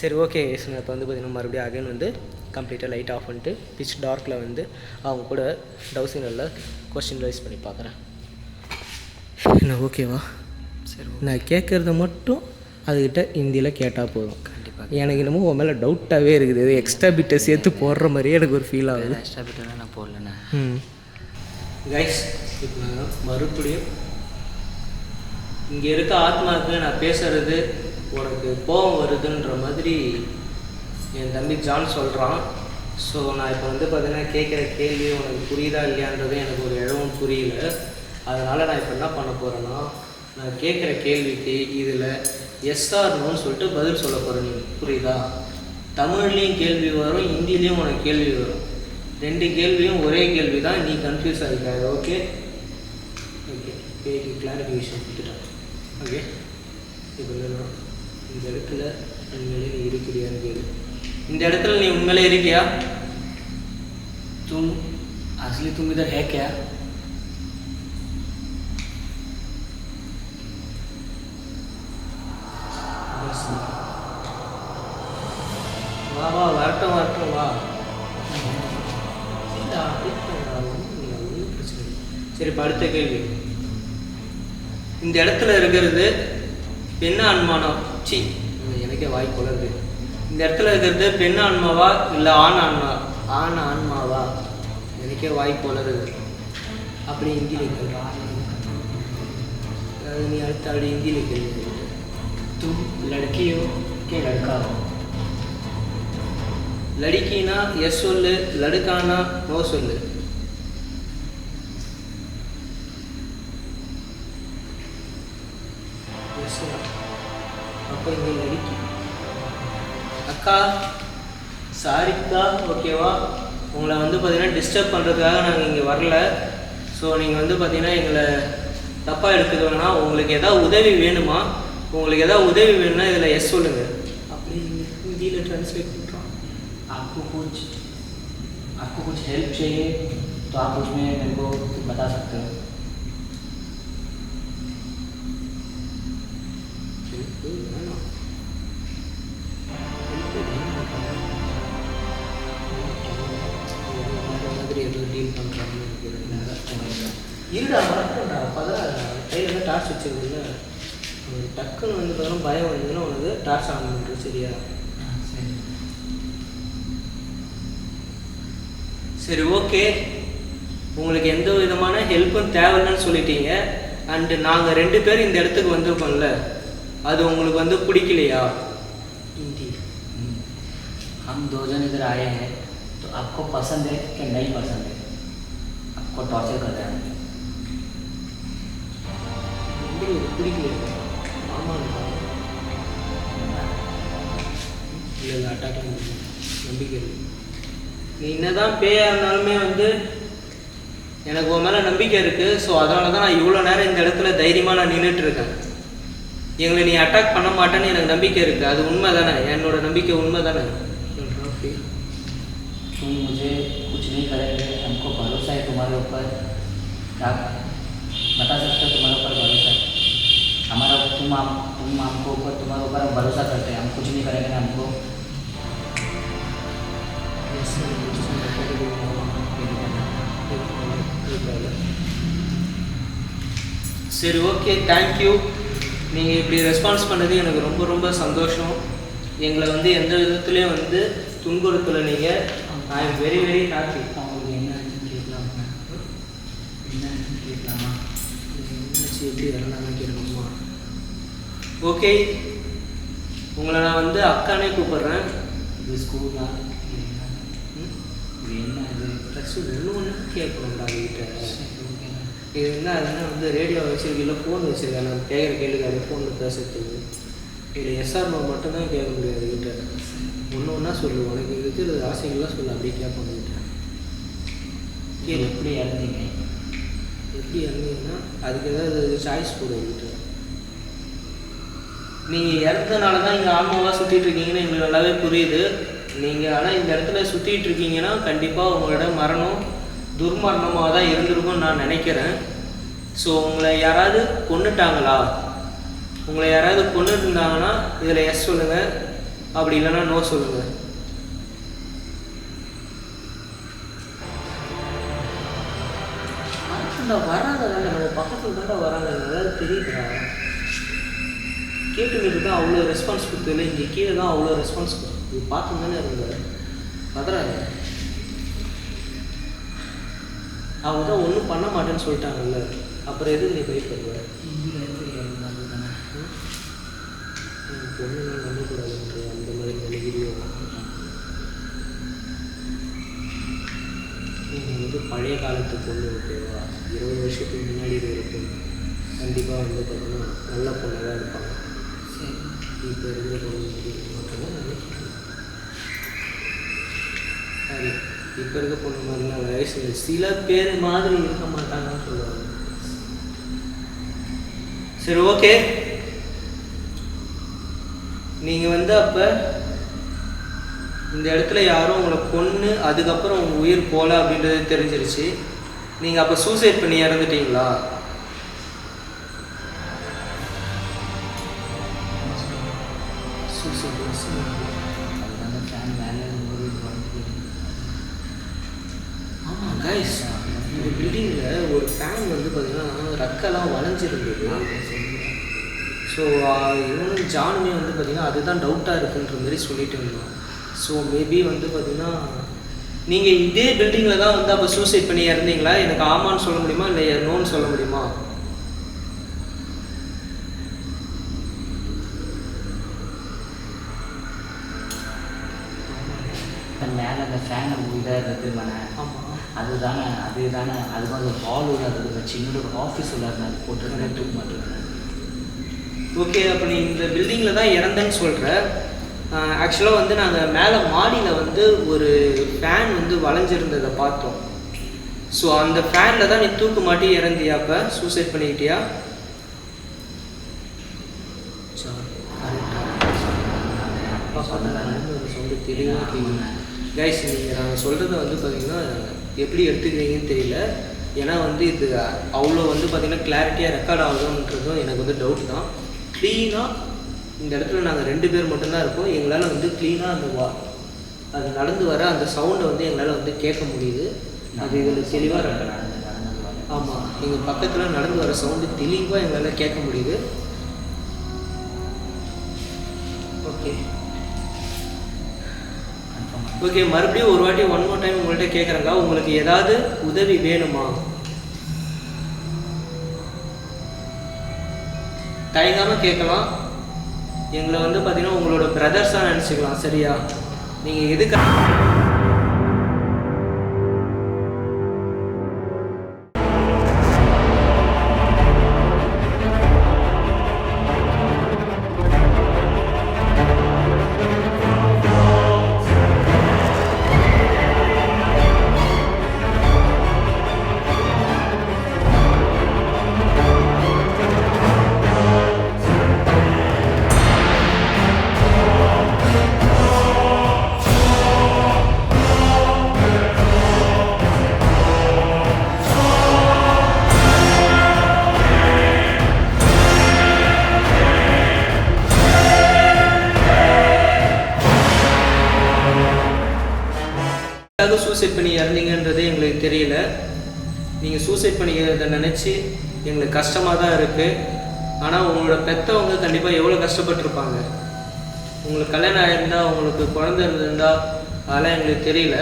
சரி ஓகே கைஸ். நான் இப்போ வந்து பார்த்திங்கன்னா மறுபடியும் அகைன் வந்து கம்ப்ளீட்டாக லைட் ஆஃப் பண்ணிட்டு பிச் டார்க்கில் வந்து அவங்க கூட டவுசிங்கில் கொஸ்டின் ரைஸ் பண்ணி பார்க்குறேன். என்ன ஓகேவா? சரி, நான் கேட்குறத மட்டும் அதுக்கிட்ட ஹிந்தியில் கேட்டால் போதும். எனக்கு என்னமோ உன் மேலே டவுட்டாகவே இருக்குது. இது எக்ஸ்ட்ரா பிட்டை சேர்த்து போடுற மாதிரியே எனக்கு ஒரு ஃபீல் ஆகுது. எக்ஸ்ட்ரா பிட்டெல்லாம் நான் போடலண்ணே. கைஸ் இப்போ நான் மறுபடியும் இங்கே இருக்க ஆத்மாவுக்கு நான் பேசுகிறது உனக்கு கோபம் வருதுன்ற மாதிரி என் தம்பி ஜான் சொல்கிறான். ஸோ நான் இப்போ வந்து பார்த்தீங்கன்னா கேட்குற கேள்வி உனக்கு புரியுதா இல்லையான்றது எனக்கு ஒரு இழவும் புரியல. அதனால் நான் இப்போ என்ன பண்ண போகிறேன்னா நான் கேட்குற கேள்விக்கு இதில் எஸ்ஆர் நோன்னு சொல்லிட்டு பதில் சொல்ல போகிறேன். நீ புரியுதா? தமிழ்லேயும் கேள்வி வரும், ஹிந்திலேயும் உனக்கு கேள்வி வரும். 2 கேள்வியும் ஒரே கேள்வி தான். நீ கன்ஃபியூஸ் ஆகிக்காது. ஓகே ஓகே கேக்கு கிளாரிஃபிகேஷன் கொடுத்துட்டேன். ஓகே இப்போ என்னன்னா இந்த இடத்துல உண்மையிலே நீ இருக்கிறியான்னு கேளு. இந்த இடத்துல நீ உண்மையிலே இருக்கியா? तुम असली तुम इधर है क्या? வா வா வரட்டும் வா. சரி இப்போ அடுத்த கேள்வி. இந்த இடத்துல இருக்கிறது என்ன அனுமானம்? சி எனக்கே வாய் கொள்ளுது. இந்த இடத்துல இருக்கிறது பெண் ஆன்மாவா இல்லை ஆண் ஆன்மாவா எனக்கே வாய் போலருது. அப்படி ஹிந்தியில் கேள்வி, அது நீ அடுத்த அப்படி ஹிந்தியில் கேள்வி. तुम लड़की हो कि लड़का हो? லடிக்கினா எஸ் சொல்லு, லடுக்கானா நோ சொல்லு. எஸ் அப்போ இங்கே லடிக்கி. அக்கா சாரிக்கா, ஓகேவா? உங்களை வந்து பார்த்தீங்கன்னா டிஸ்டர்ப் பண்ணுறதுக்காக நாங்கள் இங்கே வரல. ஸோ நீங்கள் வந்து பார்த்தீங்கன்னா எங்களை தப்பாக எடுத்துக்க வேணாம். உங்களுக்கு எதாவது உதவி வேணுமா? உங்களுக்கு எதாவது உதவி வேணும்னா இதில் எஸ் சொல்லுங்கள். அப்படி ஹிந்தியில் ட்ரான்ஸ்லேட் பண்ணுறோம். आपको कुछ हेल्प चाहिए तो आप उसमें मेरे को बता सकते हो. இருடா மறக்கண்டா, அப்போதான் கையில் தான் டார்ச் வச்சுருக்குல்ல, டக்குன்னு வந்து பார்த்தோன்னா பயம் வந்ததுன்னா உனக்கு டார்ச் ஆன் பண்ணுறது. சரியா? சரி, ஓகே. உங்களுக்கு எந்த விதமான ஹெல்ப்பும் தேவைன்னு சொல்லிட்டீங்க. அண்டு நாங்கள் 2 பேர் இந்த இடத்துக்கு வந்திருக்கோம்ல, அது உங்களுக்கு வந்து பிடிக்கலையா? ஹிந்தி. हम 2 जन इधर आए हैं तो आपको पसंद है कि नहीं पसंद है? आपको टॉर्चर कर रहे हैं. பிடிக்கலையா? ஆமாம் இல்லை அட்டாக் நம்பிக்கை இருக்கு. நீ என்னதான் பேயாக இருந்தாலுமே வந்து எனக்கு உன் மேலே நம்பிக்கை இருக்குது. ஸோ அதனால தான் நான் இவ்வளோ நேரம் இந்த இடத்துல தைரியமாக நான் நின்றுட்டுருக்கேன். எங்களை நீ அட்டாக் பண்ண மாட்டேன்னு எனக்கு நம்பிக்கை இருக்குது. அது உண்மை தானே? என்னோட நம்பிக்கை உண்மை தானே? तुम मुझे कुछ नहीं करेंगे, हमको भरोसा है तुम्हारे ऊपर. आप बता सकते हो तुम्हारे ऊपर भरोसा है हमारा? तुम हमको ऊपर तुम्हारे ऊपर हम भरोसा करते हैं, हम कुछ नहीं करेंगे ना हमको. சரி, ஓகே, தேங்க்யூ. நீங்கள் இப்படி ரெஸ்பான்ஸ் பண்ணது எனக்கு ரொம்ப ரொம்ப சந்தோஷம். எங்களை வந்து எந்த விதத்துலேயும் வந்து துன்புறுத்தலை நீங்கள். I am very very happy. அவங்களுக்கு என்ன கேட்கலாமா? என்ன கேட்கலாமா? என்னாச்சு, எப்படி வரலாம்னு கேட்கணுமா? ஓகே, உங்களை நான் வந்து அக்கானே கூப்பிட்றேன். இது ஸ்கூலா? இது என்ன இது? ப்ளஸ் ஒன்று கேட்கணும்டா கிட்ட. இது என்ன அதுன்னா வந்து ரேடியோ வச்சுருக்கீங்களா, ஃபோன் வச்சுருக்கேன். நான் கேட்குற கேள்விக்கு அது ஃபோனில் பேசுறதுக்கு இல்லை எஸ்ஆர் நோ மட்டும்தான் கேட்க முடியாது கிட்ட. ஒன்று ஒன்றா சொல்லு, உனக்கு இருக்கிற ஆசைகள்லாம் சொல்லு, அப்படியே கேட்போம் கிட்ட. எப்படி இறந்தீங்க? எப்படி இறந்தீங்கன்னா அதுக்கு ஏதாவது சாய்ஸ் போடுகிட்ட. நீங்கள் இறந்தனால தான் இங்கே ஆன்மாவாக சுற்றிட்டு இருக்கீங்கன்னு எங்களுக்கு நல்லாவே புரியுது. நீங்கள் ஆனால் இந்த இடத்துல சுற்றிட்டு இருக்கீங்கன்னா கண்டிப்பாக உங்களோட மரணம் துர்மரணமாக தான் இருந்திருக்கும்னு நான் நினைக்கிறேன். ஸோ உங்களை யாராவது கொன்னுட்டாங்களா? உங்களை யாராவது கொண்டு இருந்தாங்கன்னா இதில் எஸ் சொல்லுங்கள், அப்படி இல்லைன்னா நோ சொல்லுங்கள். வராங்க தானே, நம்ம பக்கத்தில் தானே வராங்க, நல்லா தெரியுதுடா. கேட்டுக்கிட்டு தான் அவ்வளோ ரெஸ்பான்ஸ் கொடுத்ததில்ல, இங்கே கீழே தான் அவ்வளோ ரெஸ்பான்ஸ் இது பார்த்து தானே இருங்க. பதறாங்க, அவங்க தான் ஒன்றும் பண்ண மாட்டேன்னு சொல்லிட்டாங்கல்ல, அப்புறம் எதுக்கு நீ பயப்படுற? பொண்ணு நான் நம்பக்கூடாதுன்ற அந்த மாதிரி நினைக்கிறியோ? நீங்கள் வந்து பழைய காலத்து பொண்ணு, ஓகேவா? 20 வருஷத்துக்கு முன்னாடி இருக்கிற பொண்ணு கண்டிப்பாக வந்து பார்த்தீங்கன்னா நல்ல பொண்ணாக தான் இருப்பாங்க. இப்போ இருக்கிற பொண்ணு மட்டும்தான் நினைக்கிறேன். சரி, இப்போ இருக்க பொண்ணு மாதிரிலாம் வயசு சில பேர் மாதிரி இருக்க மாட்டாங்கன்னு சொல்லுவாங்க. சரி, ஓகே. நீங்கள் வந்து அப்போ இந்த இடத்துல யாரும் உங்களை கொன்று அதுக்கப்புறம் உங்கள் உயிர் போகல அப்படின்றது தெரிஞ்சிருச்சு. நீங்கள் அப்போ சூசைட் பண்ணி இறந்துட்டீங்களா? ஆமாம் கைஸ், இந்த பில்டிங்கில் ஒரு ஃபேன் வந்து பார்த்தீங்கன்னா ரக்கெல்லாம் வளைஞ்சிருந்தது. ஸோ ஸோ இவனும் ஜானுமே வந்து பார்த்திங்கன்னா அதுதான் டவுட்டாக இருக்குன்ற மாதிரி சொல்லிட்டு இருந்தோம். ஸோ மேபி வந்து பார்த்திங்கன்னா நீங்கள் இதே பில்டிங்கில் தான் வந்து அப்போ சூசைட் பண்ணி இறந்தீங்களா? எனக்கு ஆமான்னு சொல்ல முடியுமா இல்லை நோன்னு சொல்ல முடியுமா? மேலே அந்த ஃபேனை இதாக இருக்குதுண்ணே. ஆமாம், அதுதானே அதுக்கு வந்து ஹால் உள்ளது சின்ன ஒரு ஆஃபீஸ் உள்ளது அது போட்டு தூக்க மாட்டேங்கிறேன். ஓகே. அப்போ நீ இந்த பில்டிங்கில் தான் இறந்தேன்னு சொல்கிற. ஆக்சுவலாக வந்து நாங்கள் மேலே மாடியில் வந்து ஒரு ஃபேன் வந்து வளைஞ்சிருந்ததை பார்த்தோம். ஸோ அந்த ஃபேனில் தான் நீ தூக்கு மாட்டி இறந்தியா? அப்போ சூசைட் பண்ணிக்கிட்டியா? சொல்லி தெளிவாக கேட்குங்க கைஸ். நீங்கள் நாங்கள் சொல்கிறத வந்து பார்த்திங்கன்னா எப்படி எடுத்துக்கிறீங்கன்னு தெரியல. ஏன்னா வந்து இது அவ்வளோ வந்து பார்த்திங்கன்னா கிளாரிட்டியாக ரெக்கார்ட் ஆகுதுன்றதும் எனக்கு வந்து டவுட் தான். க்ளீனாக இந்த இடத்துல நாங்கள் 2 பேர் மட்டும்தான் இருக்கோம். எங்களால் வந்து க்ளீனாக அது நடந்து வர அந்த சவுண்டை வந்து எங்களால் வந்து கேட்க முடியுது. அது இதில் தெளிவாக ஆமாம், எங்கள் பக்கத்தில் நடந்து வர சவுண்டு தெளிவாக எங்களால் கேட்க முடியுது. ஓகே ஓகே, மறுபடியும் ஒரு வாட்டி ஒன் மோர் டைம் உங்கள்கிட்ட கேட்குறேங்க, உங்களுக்கு ஏதாவது உதவி வேணுமா? தயங்காமல் கேட்கலாம். எங்களை வந்து பார்த்தீங்கன்னா உங்களோட பிரதர்ஸாக நினச்சிக்கலாம். சரியா? நீங்கள் எதுக்கு சூசைட் பண்ணி இறந்தீங்கன்றது எங்களுக்கு தெரியல. நீங்கள் சூசைட் பண்ணிக்கிறத நினச்சி எங்களுக்கு கஷ்டமாக தான் இருக்குது. ஆனால் உங்களோட பெற்றவங்க கண்டிப்பாக எவ்வளோ கஷ்டப்பட்டுருப்பாங்க. உங்களுக்கு கல்யாணம் ஆகிருந்தால், உங்களுக்கு குழந்தை இருந்திருந்தால், அதெல்லாம் எங்களுக்கு தெரியல.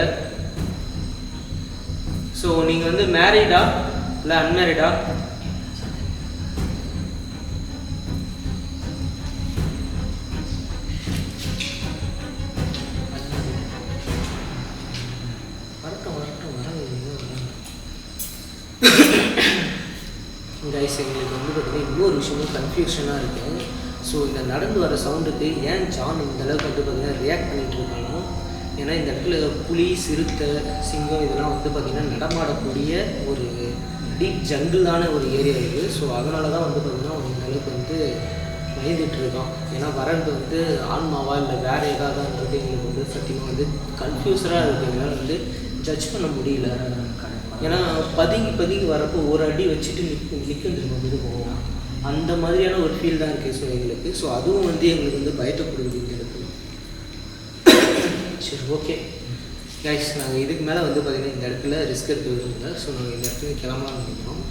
ஸோ நீங்கள் வந்து மேரீடா இல்லை அன்மேரிடா? கைஸ், எங்களுக்கு வந்து பார்த்தீங்கன்னா இன்னொரு விஷயமும் கன்ஃபியூஷனாக இருக்குது. ஸோ இந்த நடந்து வர சவுண்டுக்கு ஏன் ஜான் இந்தளவுக்கு வந்து பார்த்திங்கன்னா ரியாக்ட் பண்ணிகிட்டு இருக்காங்க? ஏன்னா இந்த இடத்துல புலி, சிறுத்தை, சிங்கம் இதெல்லாம் வந்து பார்த்திங்கன்னா நடமாடக்கூடிய ஒரு டீப் ஜங்கிளான ஒரு ஏரியா இருக்குது. ஸோ அதனால தான் வந்து பார்த்திங்கன்னா அவங்க இந்தளவுக்கு வந்து பயந்துட்டு இருக்கான். ஏன்னா வரது வந்து ஆன்மாவா இல்லை வேறு ஏதாவதுன்றது எங்களுக்கு வந்து சத்தியமாக வந்து கன்ஃபியூஸராக இருக்குது. எங்களால் வந்து ஜட்ஜ் பண்ண முடியல. ஏன்னா பதுங்கி வரப்போ ஒரு அடி வச்சுட்டு நிற்கும் வந்து போவோம். அந்த மாதிரியான ஒரு ஃபீல் தான் இருக்குது. ஸோ எங்களுக்கு அதுவும் வந்து எங்களுக்கு வந்து பயத்தை கொடுக்குது இந்த இடத்துல. சரி, ஓகே கைஸ், நாங்கள் இதுக்கு மேலே வந்து பார்த்திங்கன்னா இந்த இடத்துல ரிஸ்க் எடுத்துக்கிட்டு. ஸோ நாங்கள் இந்த இடத்துல கிளம்பலாம்னு நினைக்கிறோம்.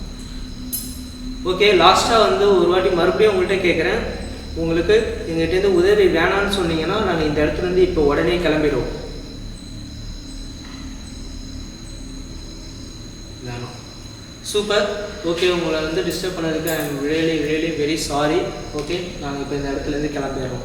ஓகே, லாஸ்ட்டாக வந்து ஒரு வாட்டி மறுபடியும் உங்கள்கிட்ட கேட்குறேன். உங்களுக்கு எங்கள்கிட்டேருந்து உதவி வேணான்னு சொன்னீங்கன்னா நாங்கள் இந்த இடத்துலேருந்து இப்போ உடனே கிளம்பிடுவோம். வேணும். சூப்பர். ஓகே, உங்களை வந்து டிஸ்டர்ப் பண்ணதுக்கு I am really very sorry. Okay, நாங்கள் இப்போ இந்த இடத்துலேருந்து கிளம்பிடுறோம்.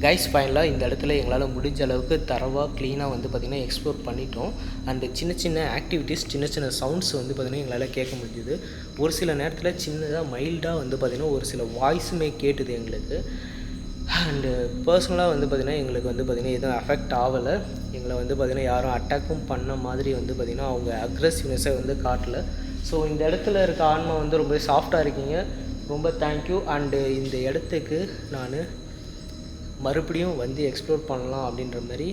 கைஸ், ஃபைனலாக இந்த இடத்துல எங்களால் முடிஞ்ச அளவுக்கு தரவாக க்ளீனாக வந்து பார்த்திங்கன்னா எக்ஸ்ப்ளோர் பண்ணிட்டோம். அண்டு சின்ன ஆக்டிவிட்டீஸ், சின்ன சவுண்ட்ஸ் வந்து பார்த்திங்கன்னா எங்களால் கேட்க முடிஞ்சுது. ஒரு சில நேரத்தில் சின்னதாக மைல்டாக வந்து பார்த்திங்கன்னா ஒரு சில வாய்ஸுமே கேட்டுது எங்களுக்கு. அண்டு பர்சனலாக வந்து பார்த்திங்கன்னா எங்களுக்கு வந்து பார்த்திங்கன்னா எதுவும் அஃபெக்ட் ஆகலை. எங்களை வந்து பார்த்திங்கன்னா யாரும் அட்டாக்கும் பண்ண மாதிரி வந்து பார்த்திங்கன்னா அவங்க அக்ரெசிவ்னஸை வந்து காட்டலை. ஸோ இந்த இடத்துல இருக்க ஆன்மா வந்து ரொம்ப சாஃப்டாக இருக்கீங்க. ரொம்ப தேங்க்யூ. அண்டு இந்த இடத்துக்கு நான் மறுபடியும் வந்து எக்ஸ்ப்ளோர் பண்ணலாம் அப்படின்ற மாதிரி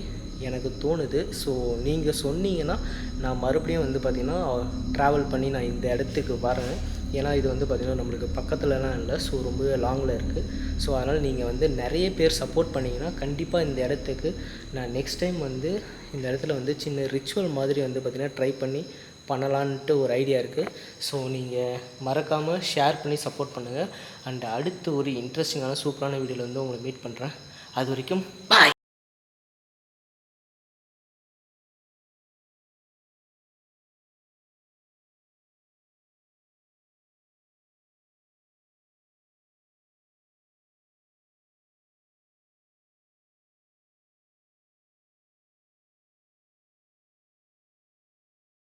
எனக்கு தோணுது. ஸோ நீங்கள் சொன்னீங்கன்னா நான் மறுபடியும் வந்து பார்த்திங்கன்னா ட்ராவல் பண்ணி நான் இந்த இடத்துக்கு வரேன். ஏன்னா இது வந்து பார்த்திங்கன்னா நம்மளுக்கு பக்கத்துலலாம் இல்லை. ஸோ ரொம்ப லாங்கில் இருக்குது. ஸோ அதனால் நீங்கள் வந்து நிறைய பேர் சப்போர்ட் பண்ணிங்கன்னா கண்டிப்பாக இந்த இடத்துக்கு நான் நெக்ஸ்ட் டைம் வந்து இந்த இடத்துல வந்து சின்ன ரிச்சுவல் மாதிரி வந்து பார்த்திங்கன்னா ட்ரை பண்ணி பண்ணலான்ட்டு ஒரு ஐடியா இருக்குது. ஸோ நீங்கள் மறக்காமல் ஷேர் பண்ணி சப்போர்ட் பண்ணுங்கள். அண்ட் அடுத்து ஒரு இன்ட்ரெஸ்டிங்கான சூப்பரான வீடியோவில் வந்து உங்களை மீட் பண்ணுறேன். அது வரைக்கும் பாய்.